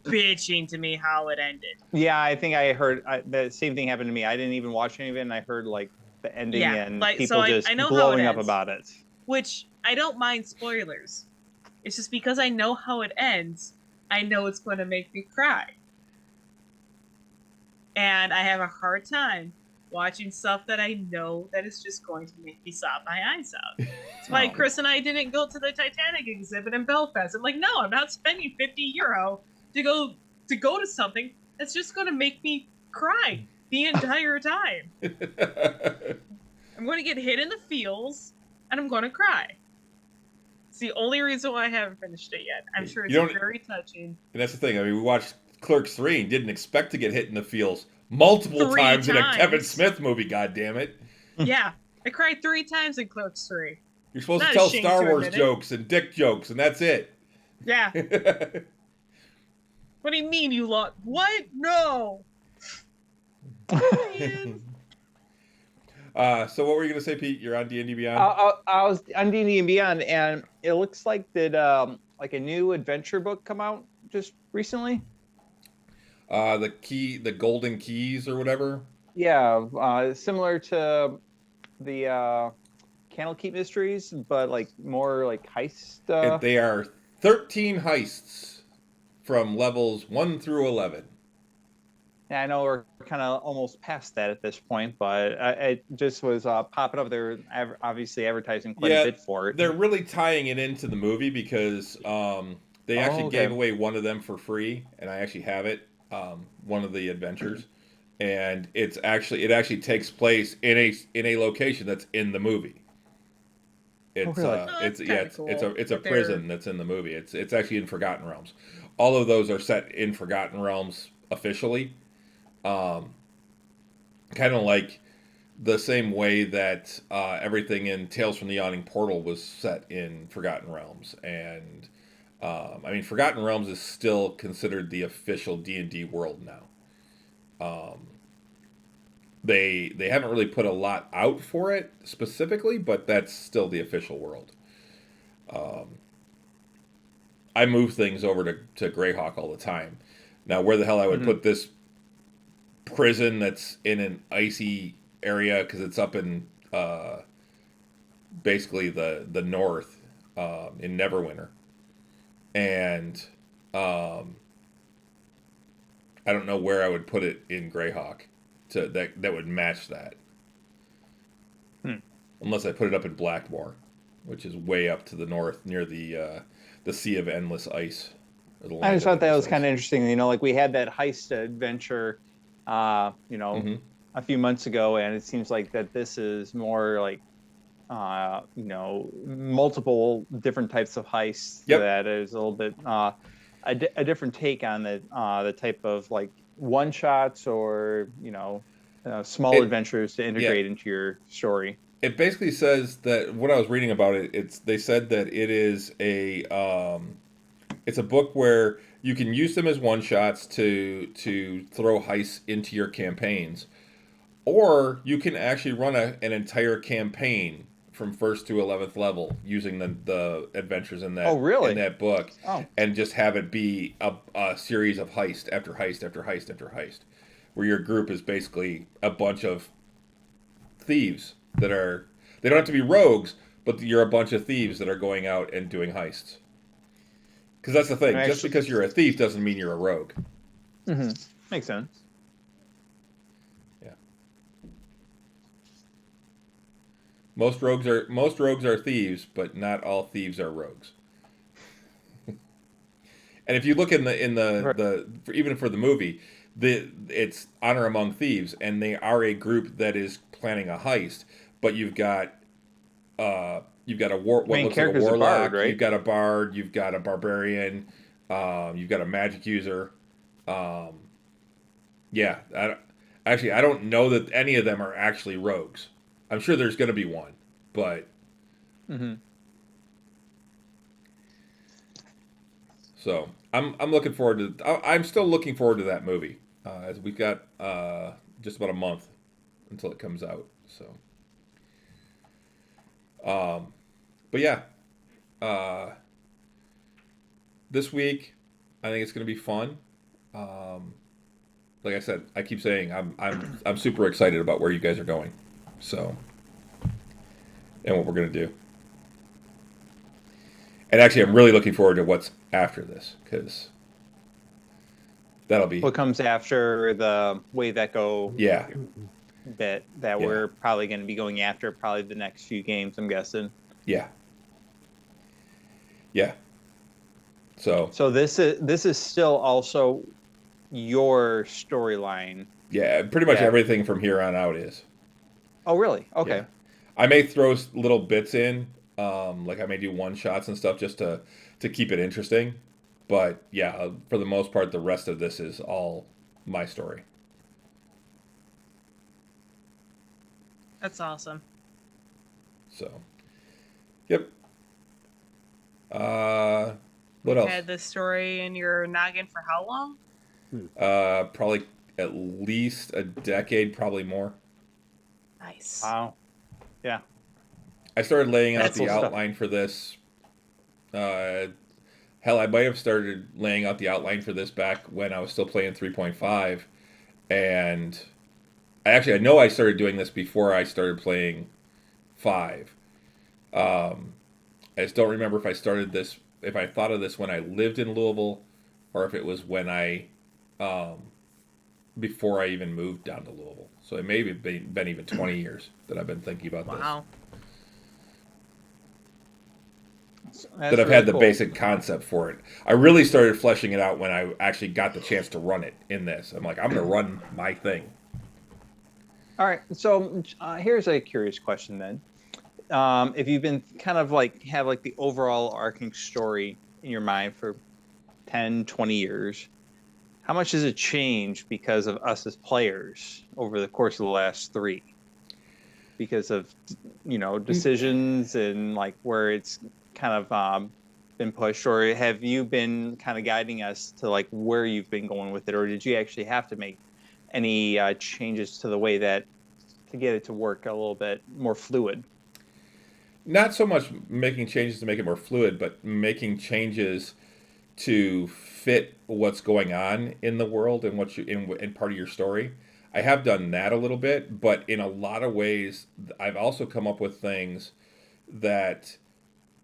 bitching to me how it ended. Yeah, I think I heard the same thing happened to me. I didn't even watch any of it, and I heard like the ending and people I know how blowing it up ends. about it. Which I don't mind spoilers. It's just because I know how it ends, I know it's going to make me cry. And I have a hard time watching stuff that I know that is just going to make me sob my eyes out. That's why Chris and I didn't go to the Titanic exhibit in Belfast. I'm like, no, I'm not spending €50 to go to something that's just going to make me cry the entire time. I'm going to get hit in the feels, and I'm going to cry. It's the only reason why I haven't finished it yet. I'm sure it's very touching. And that's the thing. I mean, we watched Clerks 3 and didn't expect to get hit in the feels multiple times in a Kevin Smith movie, goddammit. Yeah. I cried 3 times in Clerks 3. You're supposed to tell Star Wars jokes and dick jokes, and that's it. Yeah. What do you mean you lost? What? No. So what were you going to say, Pete? You're on D&D Beyond? I was on D&D and Beyond, and it looks like did like a new adventure book come out just recently? The Golden Keys or whatever? Yeah, similar to the Candlekeep Mysteries, but like more like heist. They are 13 heists from levels 1 through 11. Yeah, I know we're kind of almost past that at this point, but it just was popping up there, obviously advertising quite a bit for it. They're really tying it into the movie because they actually gave away one of them for free, and I actually have it, one of the adventures, and it actually takes place in a location that's in the movie. It's it's a prison that's in the movie. It's actually in Forgotten Realms. All of those are set in Forgotten Realms officially. Kind of like the same way that everything in Tales from the Yawning Portal was set in Forgotten Realms, and I mean Forgotten Realms is still considered the official D&D world now. They haven't really put a lot out for it specifically, but that's still the official world. I move things over to Greyhawk all the time. Now, where the hell I would put this prison that's in an icy area because it's up in basically the North in Neverwinter, and I don't know where I would put it in Greyhawk to that would match that. Unless I put it up in Blackmoor, which is way up to the north near the Sea of Endless Ice. I just thought that was kind of interesting. You know, like we had that heist adventure, you know, Mm-hmm. a few months ago, and it seems like that this is more like, you know, multiple different types of heists. Yep. That is a little bit a different take on the type of like one shots or you know small adventures to integrate into your story. It basically says that when I was reading about it, they said that it is it's a book where you can use them as one shots to throw heists into your campaigns, or you can actually run an entire campaign from first to 11th level using the adventures in that in that book, and just have it be a series of heist after heist after heist after heist, where your group is basically a bunch of thieves they don't have to be rogues, but you're a bunch of thieves that are going out and doing heists. Because that's the thing. Just because you're a thief doesn't mean you're a rogue. Mm-hmm. Makes sense. Yeah. Most rogues are thieves, but not all thieves are rogues. And if you look in the even for the movie, it's Honor Among Thieves, and they are a group that is planning a heist. But you've got a what looks like a warlock, bard, right? You've got a bard, you've got a barbarian, you've got a magic user. Yeah, I don't know that any of them are actually rogues. I'm sure there's going to be one, but so I'm looking forward to. I'm still looking forward to that movie. As we've got just about a month until it comes out, so. But yeah, this week I think it's going to be fun. Like I said, I keep saying I'm super excited about where you guys are going, so, and what we're going to do. And actually, I'm really looking forward to what's after this, because that'll be what comes after the Way That Go. Yeah. Bit that we're probably going to be going after probably the next few games, I'm guessing. Yeah. So this is still also your storyline. Yeah, pretty much everything from here on out is. Oh, really? Okay. Yeah. I may throw little bits in, like I may do one shots and stuff just to keep it interesting. But yeah, for the most part, the rest of this is all my story. That's awesome. So, yep. What else? Had this story in your noggin for how long? Probably at least a decade, probably more. Nice. Wow. Yeah. I started laying out the outline for this. Hell, I might have started laying out the outline for this back when I was still playing 3.5, and I know I started doing this before I started playing 5. I just don't remember if I started this, if I thought of this when I lived in Louisville, or if it was when I, before I even moved down to Louisville. So it may have been even 20 years that I've been thinking about this. Wow. That I've had the basic concept for it. I really started fleshing it out when I actually got the chance to run it in this. I'm like, I'm going to run my thing. All right. So here's a curious question then. If you've been kind of like have like the overall arcing story in your mind for 10, 20 years, how much has it changed because of us as players over the course of the last 3? Because of, decisions and like where it's kind of been pushed, or have you been kind of guiding us to like where you've been going with it, or did you actually have to make any changes to the way that to get it to work a little bit more fluid? Not so much making changes to make it more fluid, but making changes to fit what's going on in the world and what you in part of your story. I have done that a little bit, but in a lot of ways, I've also come up with things that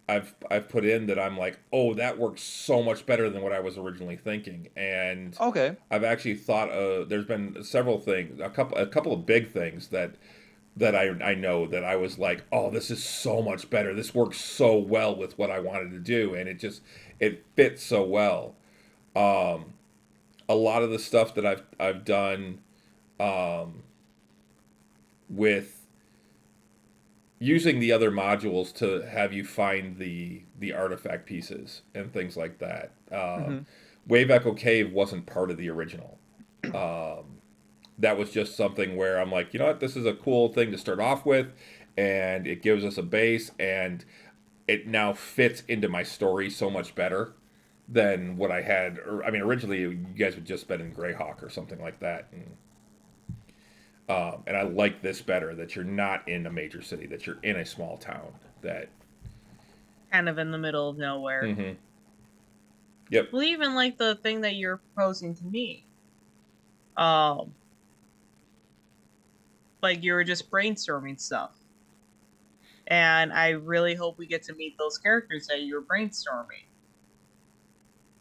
I've put in that I'm like, oh, that works so much better than what I was originally thinking. And Okay. I've actually thought there's been several things, a couple of big things that I know that I was like, oh, this is so much better. This works so well with what I wanted to do, and it fits so well. Um, a lot of the stuff that I've done um, with using the other modules to have you find the artifact pieces and things like that. Mm-hmm. Wave Echo Cave wasn't part of the original. That was just something where I'm like, you know what, this is a cool thing to start off with, and it gives us a base, and it now fits into my story so much better than what I had. I mean, originally you guys would just been in Greyhawk or something like that, and I like this better, that you're not in a major city, that you're in a small town. That Kind of in the middle of nowhere. mm-hmm. Yep. Well, even like the thing that you're proposing to me. Like you were just brainstorming stuff. And I really hope we get to meet those characters that you were brainstorming.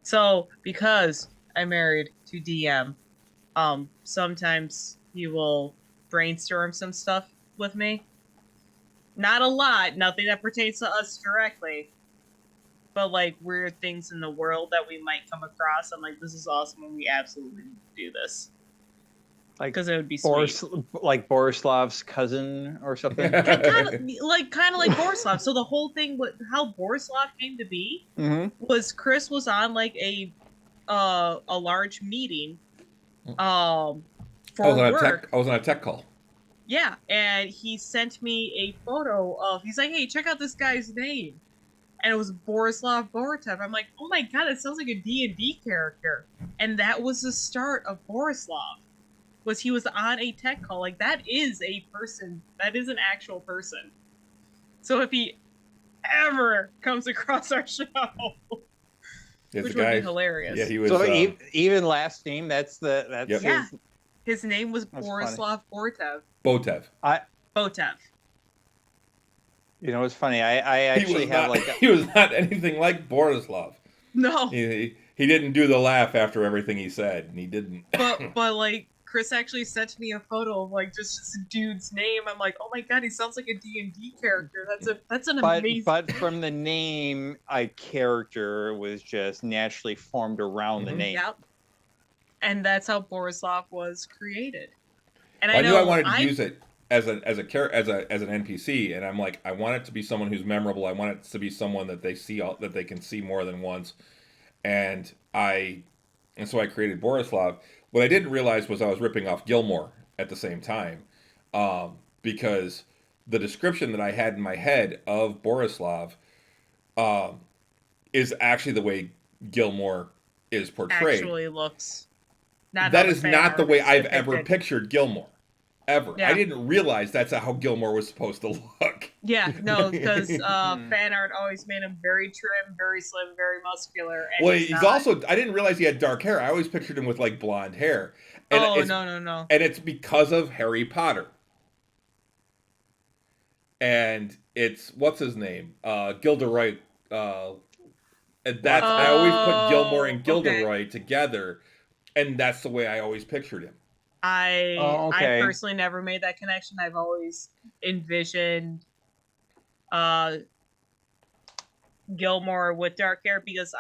So, because I'm married to DM, sometimes he will brainstorm some stuff with me. Not a lot, nothing that pertains to us directly, but like weird things in the world that we might come across. I'm like, this is awesome, and we absolutely need to do this. Like, because it would be sweet. Like Borislav's cousin or something. kind of like Borislav. So the whole thing with how Borislav came to be was Chris was on like a large meeting for work. I was on a tech call. Yeah, and he sent me a photo of. He's like, "Hey, check out this guy's name," and it was Borislav Boratev. I'm like, "Oh my god, it sounds like a D&D character," and that was the start of Borislav. Was he was on a tech call. Like, that is a person. That is an actual person. So if he ever comes across our show, which would be hilarious. Yeah, he was. So even last name, that's Yep. Yeah. His name was Borislav Boratev. Botev. Botev. You know, it's funny. I actually have like he was not anything like Borislav. No. He didn't do the laugh after everything he said, and he didn't. But like Chris actually sent me a photo of like just this dude's name. I'm like, oh my god, he sounds like a D&D character. That's an amazing. But from the name, a character was just naturally formed around the name. Yep. And that's how Borislav was created. And I knew I wanted to use it as an NPC, and I'm like, I want it to be someone who's memorable. I want it to be someone that they can see more than once. And so I created Borislav. What I didn't realize was I was ripping off Gilmore at the same time, because the description that I had in my head of Borislav is actually the way Gilmore is portrayed. Actually looks. That is not the way I've ever pictured Gilmore. Ever. Yeah. I didn't realize that's how Gilmore was supposed to look. Yeah, no, because fan art always made him very trim, very slim, very muscular. And well, he's also, I didn't realize he had dark hair. I always pictured him with like blonde hair. And no. And it's because of Harry Potter. And it's, what's his name? Gilderoy. And that's, I always put Gilmore and Gilderoy together. And that's the way I always pictured him. I personally never made that connection. I've always envisioned Gilmore with dark hair because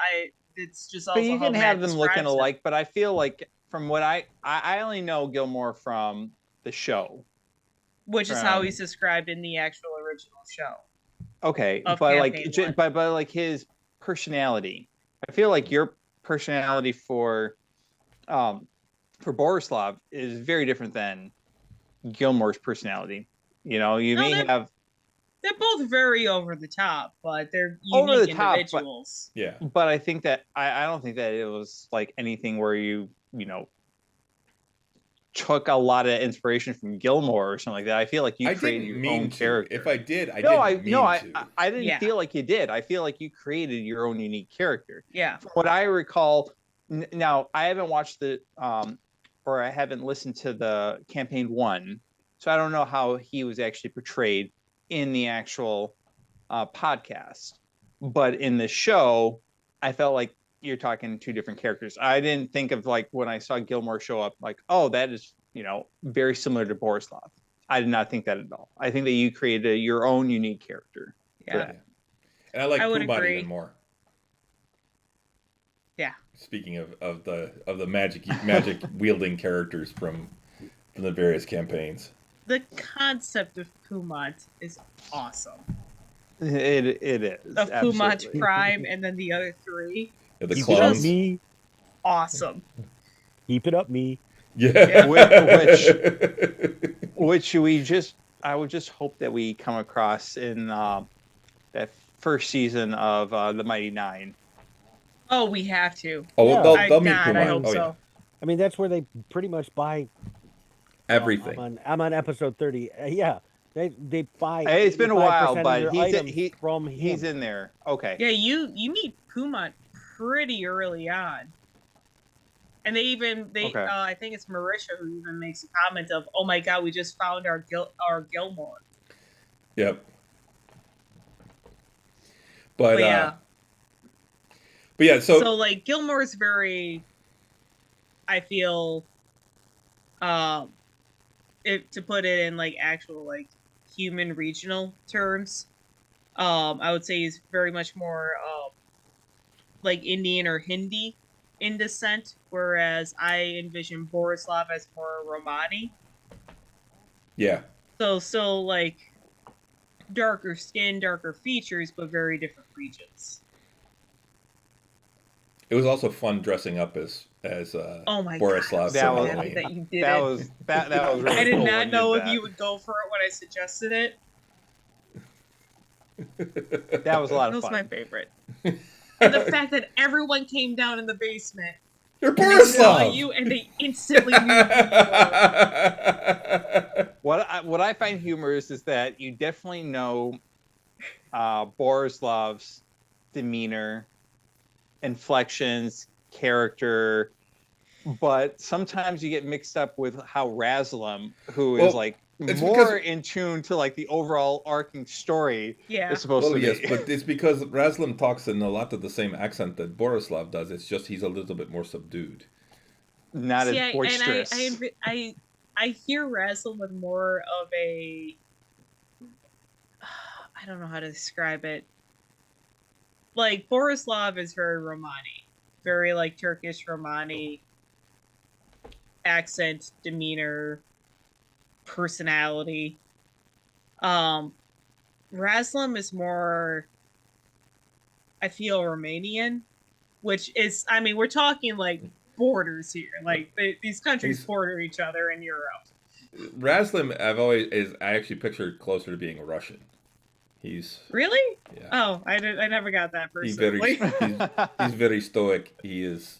it's just also. But you can have them looking alike. But I feel like from what I only know Gilmore from the show, which is how he's described in the actual original show. Okay, but like his personality, I feel like your personality for Borislav is very different than Gilmore's personality. You know, they're both very over the top, but they're unique individuals. But I think that I don't think that it was like anything where you took a lot of inspiration from Gilmore or something like that. I feel like you created your own character. If I did, I didn't feel like you did. I feel like you created your own unique character. Yeah. From what I recall, now I haven't watched the or I haven't listened to the campaign 1, so I don't know how he was actually portrayed in the actual podcast. But in the show, I felt like you're talking 2 different characters. I didn't think of, like, when I saw Gilmore show up, like, oh, that is, very similar to Borislav. I did not think that at all. I think that you created your own unique character. Yeah. And I like I would Pumat agree. even more. Yeah. Speaking of the magic wielding characters from the various campaigns. The concept of Pumat is awesome. It is. Of Pumat absolutely. Prime and then the other 3. Yeah, the Keep it up, clones. me. Awesome. Keep it up, me. Yeah. Which I would just hope that we come across in that first season of the Mighty Nine. Oh, we have to. Oh, Yeah. they'll meet God, Pumat. I hope Oh, so. yeah. I mean, that's where they pretty much buy Everything. I'm on episode 30. Yeah, they buy. Hey, it's been a 85% while, of but their items from him. he's in there. Okay. Yeah, you meet Pumat pretty early on. And Okay. I think it's Marisha who even makes a comment of, "Oh my God, we just found our Gilmore." Yep. But yeah. So So like Gilmore's very, I feel, to put it in like actual like human regional terms, I would say he's very much more like Indian or Hindi in descent, whereas I envision Borislav as more Romani. yeah. So like darker skin, darker features, but very different regions. It was also fun dressing up as Oh my Borislav. God, That I'm was- so happy that you did that it. was really I did cool not when know did if that. you would go for it when I suggested it. That was a lot That of was fun. my favorite. And the fact that everyone came down in the basement You're and they saw Borislav. you and they instantly knew who you were. What I find humorous is that you definitely know Borislav's demeanor, inflections, character, but sometimes you get mixed up with how Raslam, who is Well, like it's more in tune to like the overall arcing story, Yeah. is supposed Well, to yes, be. but it's because Raslam talks in a lot of the same accent that Borislav does. It's just he's a little bit more subdued. Not See, as boisterous. I hear Raslam with more of a, I don't know how to describe it. Like Borislav is very Romani, very like Turkish Romani accent, demeanor, personality. Raslam is more, I feel, Romanian, which is, I mean, we're talking like borders here. Like these countries border each other in Europe. Raslam, I actually pictured closer to being a Russian. He's Really? yeah. Oh, I never got that He's personally. he's very stoic. He is.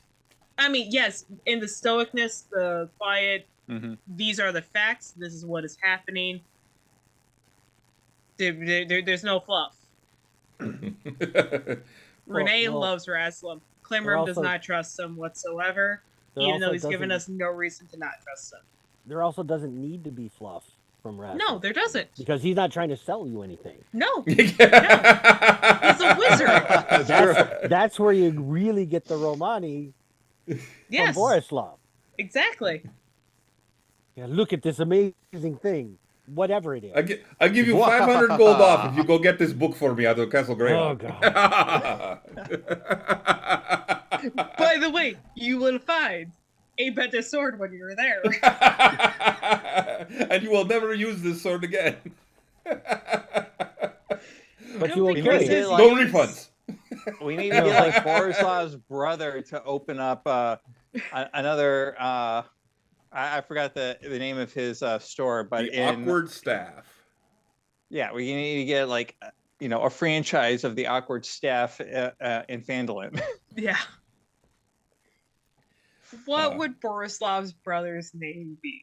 I mean, yes, in the stoicness, the quiet, Mhm. these are the facts, this is what is happening. There's no fluff. Renee well, loves Raslam. they're Klimrim does also- not trust him whatsoever, There even though also he's given doesn't- us no reason to not trust him. There also doesn't need to be fluff from Rasmus. No, there doesn't. Because he's not trying to sell you anything. No. He's a wizard. That's where you really get the Romani Yes, from Borislav. exactly. Yeah, look at this amazing thing, whatever it is. I give you 500 gold off if you go get this book for me out of Castle Greyhawk. Oh, God. By the way, you will find a better sword when you're there. And you will never use this sword again. But you will think carry this it. is No like- refunds. We need to get like Borislav's brother to open up another. I forgot the name of his store, but The awkward staff. Yeah, we need to get like a franchise of the awkward staff in Phandalin. Yeah. What would Borislav's brother's name be?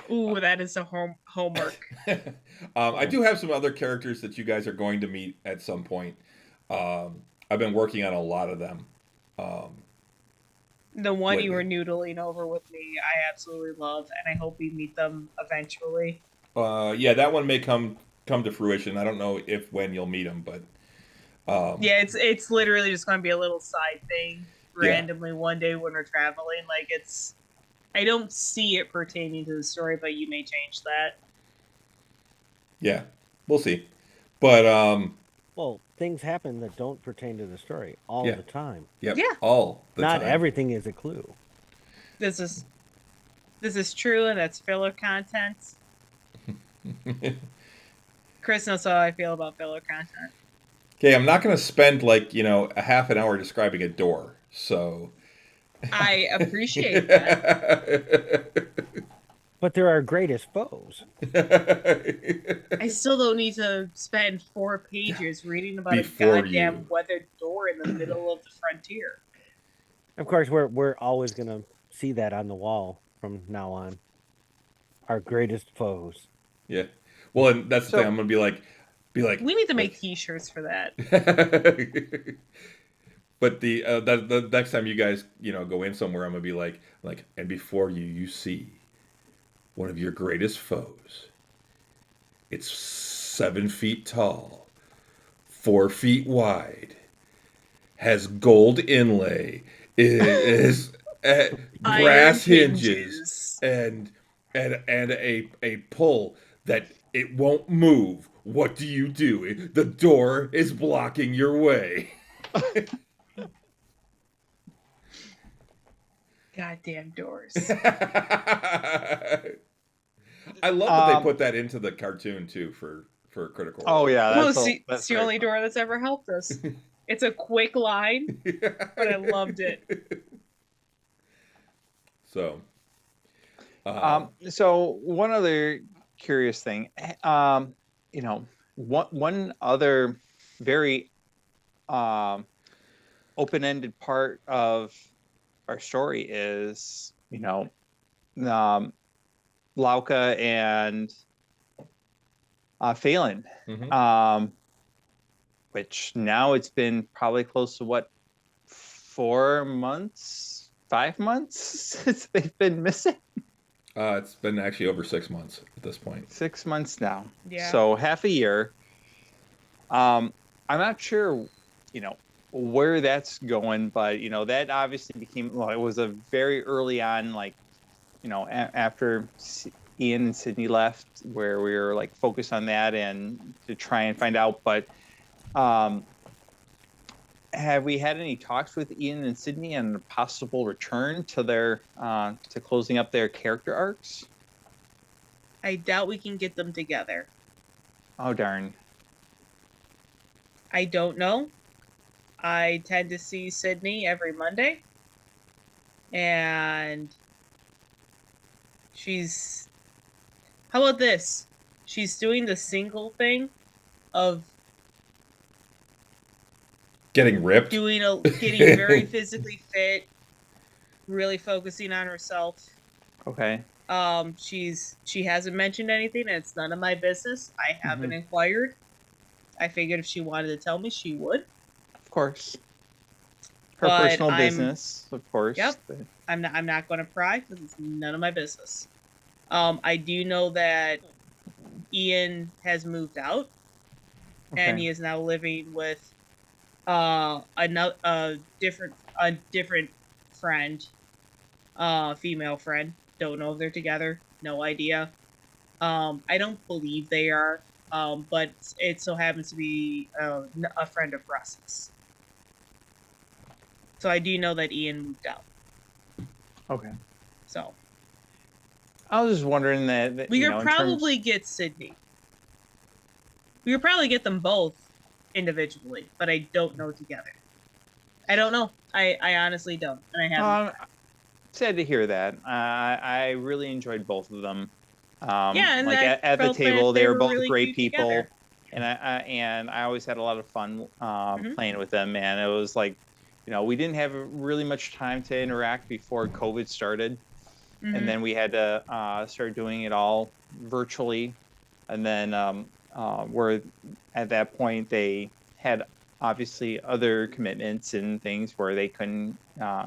Ooh, that is a homework. I do have some other characters that you guys are going to meet at some point. I've been working on a lot of them. The one you were Lately. noodling over with me, I absolutely love, and I hope we meet them eventually. Yeah, that one may come to fruition. I don't know if when you'll meet him, but Yeah, it's literally just going to be a little side thing yeah, randomly one day when we're traveling. Like it's, I don't see it pertaining to the story, but you may change that. yeah, we'll see. But Well, things happen that don't pertain to the story all yeah, the time. yep, Yeah, all the Not time. everything is a clue. this is this is true, and that's filler content. Chris knows how I feel about filler content. Okay, I'm not going to spend like a half an hour describing a door. So I appreciate that. But they're our greatest foes. I still don't need to spend 4 pages reading about a Before goddamn you. weathered door in the middle of the frontier. Of course, we're always gonna see that on the wall from now on. Our greatest foes. Yeah. Well, and that's the thing. So I'm gonna be like, We need to make like. T-shirts for that. But the next time you guys go in somewhere, I'm gonna be like, and before you see one of your greatest foes. It's 7 feet tall, 4 feet wide, has gold inlay, is Iron brass hinges, hinges. and a pull that it won't move. What do you do? The door is blocking your way. Goddamn doors. I love that they put that into the cartoon too for Critical Role. oh yeah, Well, that's see, that's it's the very only fun. door that's ever helped us. It's a quick line, but I loved it. So, So one other curious thing, one other very open-ended part of our story is, Lauka and Phelan, mhm. which now it's been probably close to what, 4 months, 5 months since they've been missing. It's been actually over 6 months at this point. 6 months now. Yeah. So half a year. I'm not sure, where that's going, but that obviously became, well, it was a very early on, like, after Ian and Sydney left, where we were like focused on that and to try and find out. But have we had any talks with Ian and Sydney on a possible return to their to closing up their character arcs? I doubt we can get them together. Oh darn. I don't know. I tend to see Sydney every Monday. And she's... How about this? She's doing the single thing of Getting ripped. getting very physically fit, really focusing on herself. Okay. She hasn't mentioned anything, and it's none of my business. I haven't inquired. I figured if she wanted to tell me, she would. Of course. Her But personal business, of course. Yep. I'm not going to pry because it's none of my business. I do know that Ian has moved out, and he is now living with a different friend, female friend. Don't know if they're together. No idea. I don't believe they are. But it so happens to be a friend of Russ's. So I do know that Ian moved out. Okay. So I was just wondering that we could probably get Sydney. We could probably get them both individually, but I don't know together. I don't know. I honestly don't, and I haven't. Sad to hear that. I really enjoyed both of them. Yeah, and like I at the felt table, that they were both really great cute people, together. and I always had a lot of fun playing with them. And it was like, we didn't have really much time to interact before COVID started, and then we had to start doing it all virtually. And then where at that point they had obviously other commitments and things where they couldn't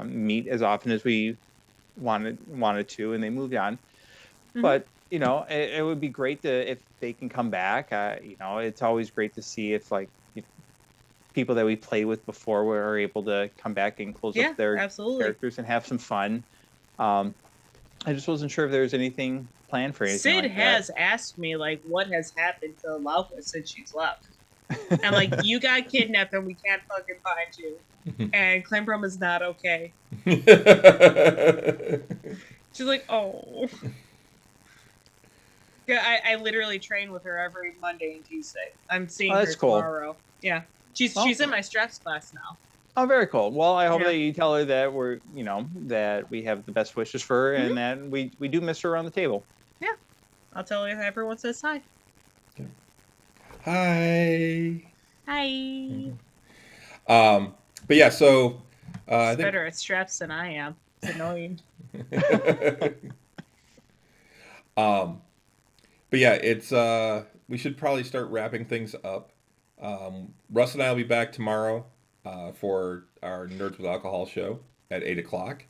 meet as often as we wanted to, and they moved on. Mhm. But it would be great if they can come back. It's always great to see if people that we played with before were able to come back and close up Yeah, their absolutely. characters and have some fun. I just wasn't sure if there was anything planned for anything Sid like has asked me like what has happened to Lauka since she's left. that. I'm like, you got kidnapped and we can't fucking find you. And Klimbrum is not okay. She's like, oh. Yeah, I literally train with her every Monday and Tuesday. I'm seeing her That's cool. tomorrow. Yeah. She's in my straps class now. Oh, very cool. Well, I hope Yeah. that you tell her that that we have the best wishes for her and that we do miss her around the table. Yeah. I'll tell her everyone says hi. Hi. Hi. But yeah, so I She's think better at straps than I am. It's annoying. But yeah, it's we should probably start wrapping things up. Russ and I will be back tomorrow for our Nerds with Alcohol show at 8 o'clock,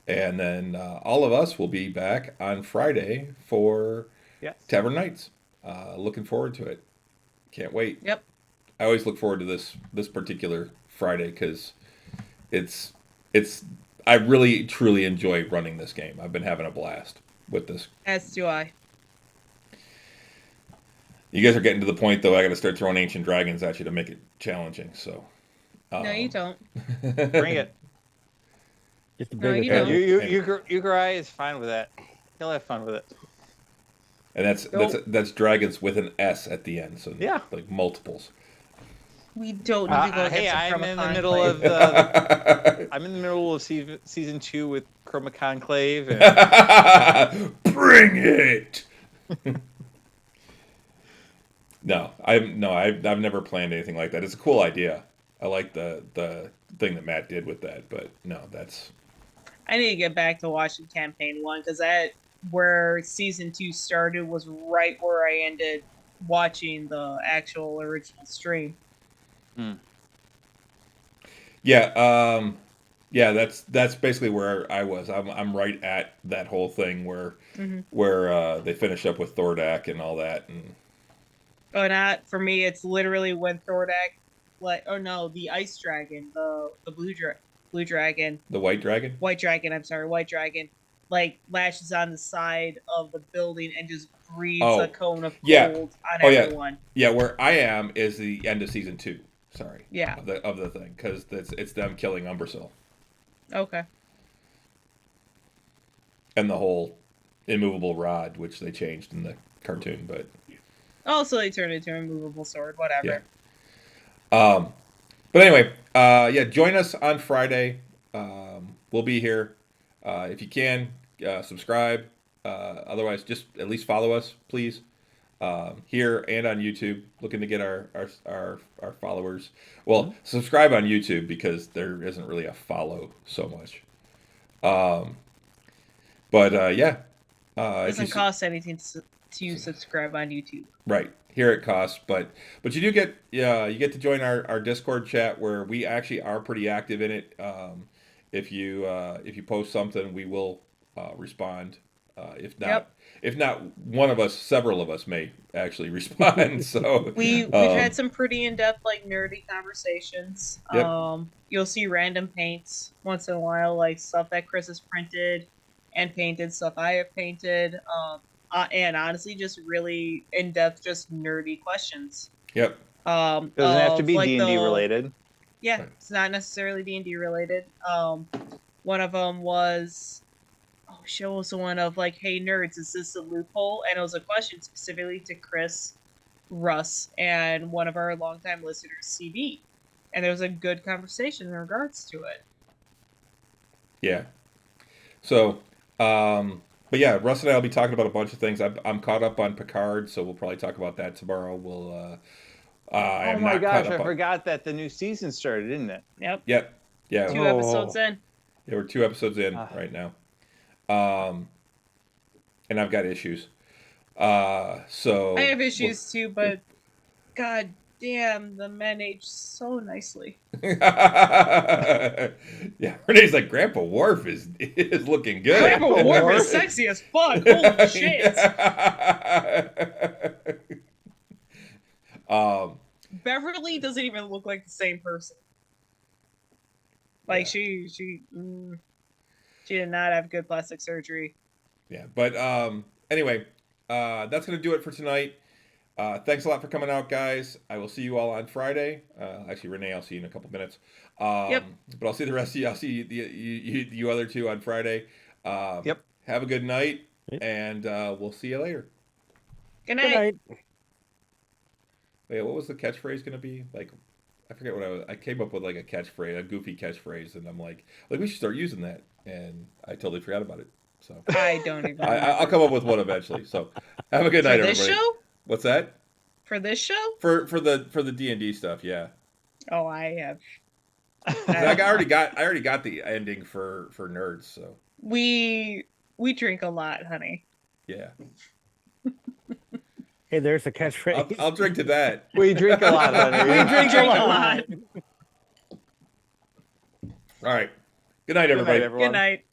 and then all of us will be back on Friday for Yes. Tavern Knights. Looking forward to it. Can't wait. Yep. I always look forward to this particular Friday because it's I really truly enjoy running this game. I've been having a blast with this. As do I. You guys are getting to the point though. I got to start throwing ancient dragons at you to make it challenging. So No, you don't. Bring it. Just a No, bigger you town. don't. Yukurai is fine with that. He'll have fun with it. And that's dragons with an S at the end. So Yeah. like multiples. We don't need to go Hey, against I'm the in the Chroma middle Conclave. of I'm in the middle of season 2 with Chroma Conclave. And... Bring it. I've never planned anything like that. It's a cool idea. I like the thing that Matt did with that, but no, that's. I need to get back to watching campaign 1 because that where season 2 started was right where I ended watching the actual original stream. Yeah, yeah, that's basically where I was. I'm right at that whole thing where they finish up with Thordak and all that, and Oh, not for me. It's literally when Thordak, the ice dragon, the blue dragon, the white dragon. white dragon, like lashes on the side of the building and just breathes a cone of cold on everyone. Yeah, where I am is the end of season 2. Sorry. Yeah. Of the thing because it's them killing Umbrasyl. Okay. And the whole immovable rod, which they changed in the cartoon, but. Also, they turned into a movable sword. Whatever. Yeah. But anyway, yeah, join us on Friday. We'll be here. If you can, subscribe. Otherwise, just at least follow us, please. Here and on YouTube, looking to get our followers. Well, subscribe on YouTube because there isn't really a follow so much. But yeah, It doesn't cost anything to subscribe on YouTube. Right. Here it costs, but you do get you get to join our Discord chat where we actually are pretty active in it. If you post something, we will respond. If not one of us, several of us may actually respond. So we've had some pretty in-depth nerdy conversations. Yep. You'll see random paints once in a while, like stuff that Chris has printed and painted, stuff I have painted. And honestly, just really in-depth, just nerdy questions. Yep. Doesn't have to be D&D related. Yeah, right. It's not necessarily D&D related. One of them was, what was the one of hey nerds, is this a loophole? And it was a question specifically to Chris, Russ, and one of our longtime listeners, CB. And there was a good conversation in regards to it. Yeah. So, but yeah, Russ and I will be talking about a bunch of things. I'm caught up on Picard, so we'll probably talk about that tomorrow. We'll. Oh my gosh! I forgot that the new season started, didn't it? Yep. Yep. Yeah. 2 episodes in. Yeah, we're 2 episodes in right now. And I've got issues. So I have issues too, but God, damn, the men age so nicely. Yeah, Renee's like, Grandpa Worf is looking good. Grandpa Worf is sexy as fuck. Holy shit. Beverly doesn't even look like the same person. Like she did not have good plastic surgery. Yeah, but anyway, that's gonna do it for tonight. Thanks a lot for coming out, guys. I will see you all on Friday. Actually, Renee, I'll see you in a couple minutes. Yep. But I'll see the rest of you. I'll see you other two on Friday. Yep. Have a good night, and we'll see you later. Good night. Wait, what was the catchphrase gonna be? Like, I forget what I came up with, like a catchphrase, a goofy catchphrase, and I'm like we should start using that, and I totally forgot about it. So I don't even. I'll come up with one eventually. So have a good night, everybody. For this show? What's that? For this show? For the D&D stuff, yeah. Oh, I have. I already got the ending for nerds, so we drink a lot, honey. yeah. Hey, there's a catchphrase. I'll drink to that. We drink a lot, honey. We drink a lot. All right. Good night, everybody. Good night, everyone. Good night.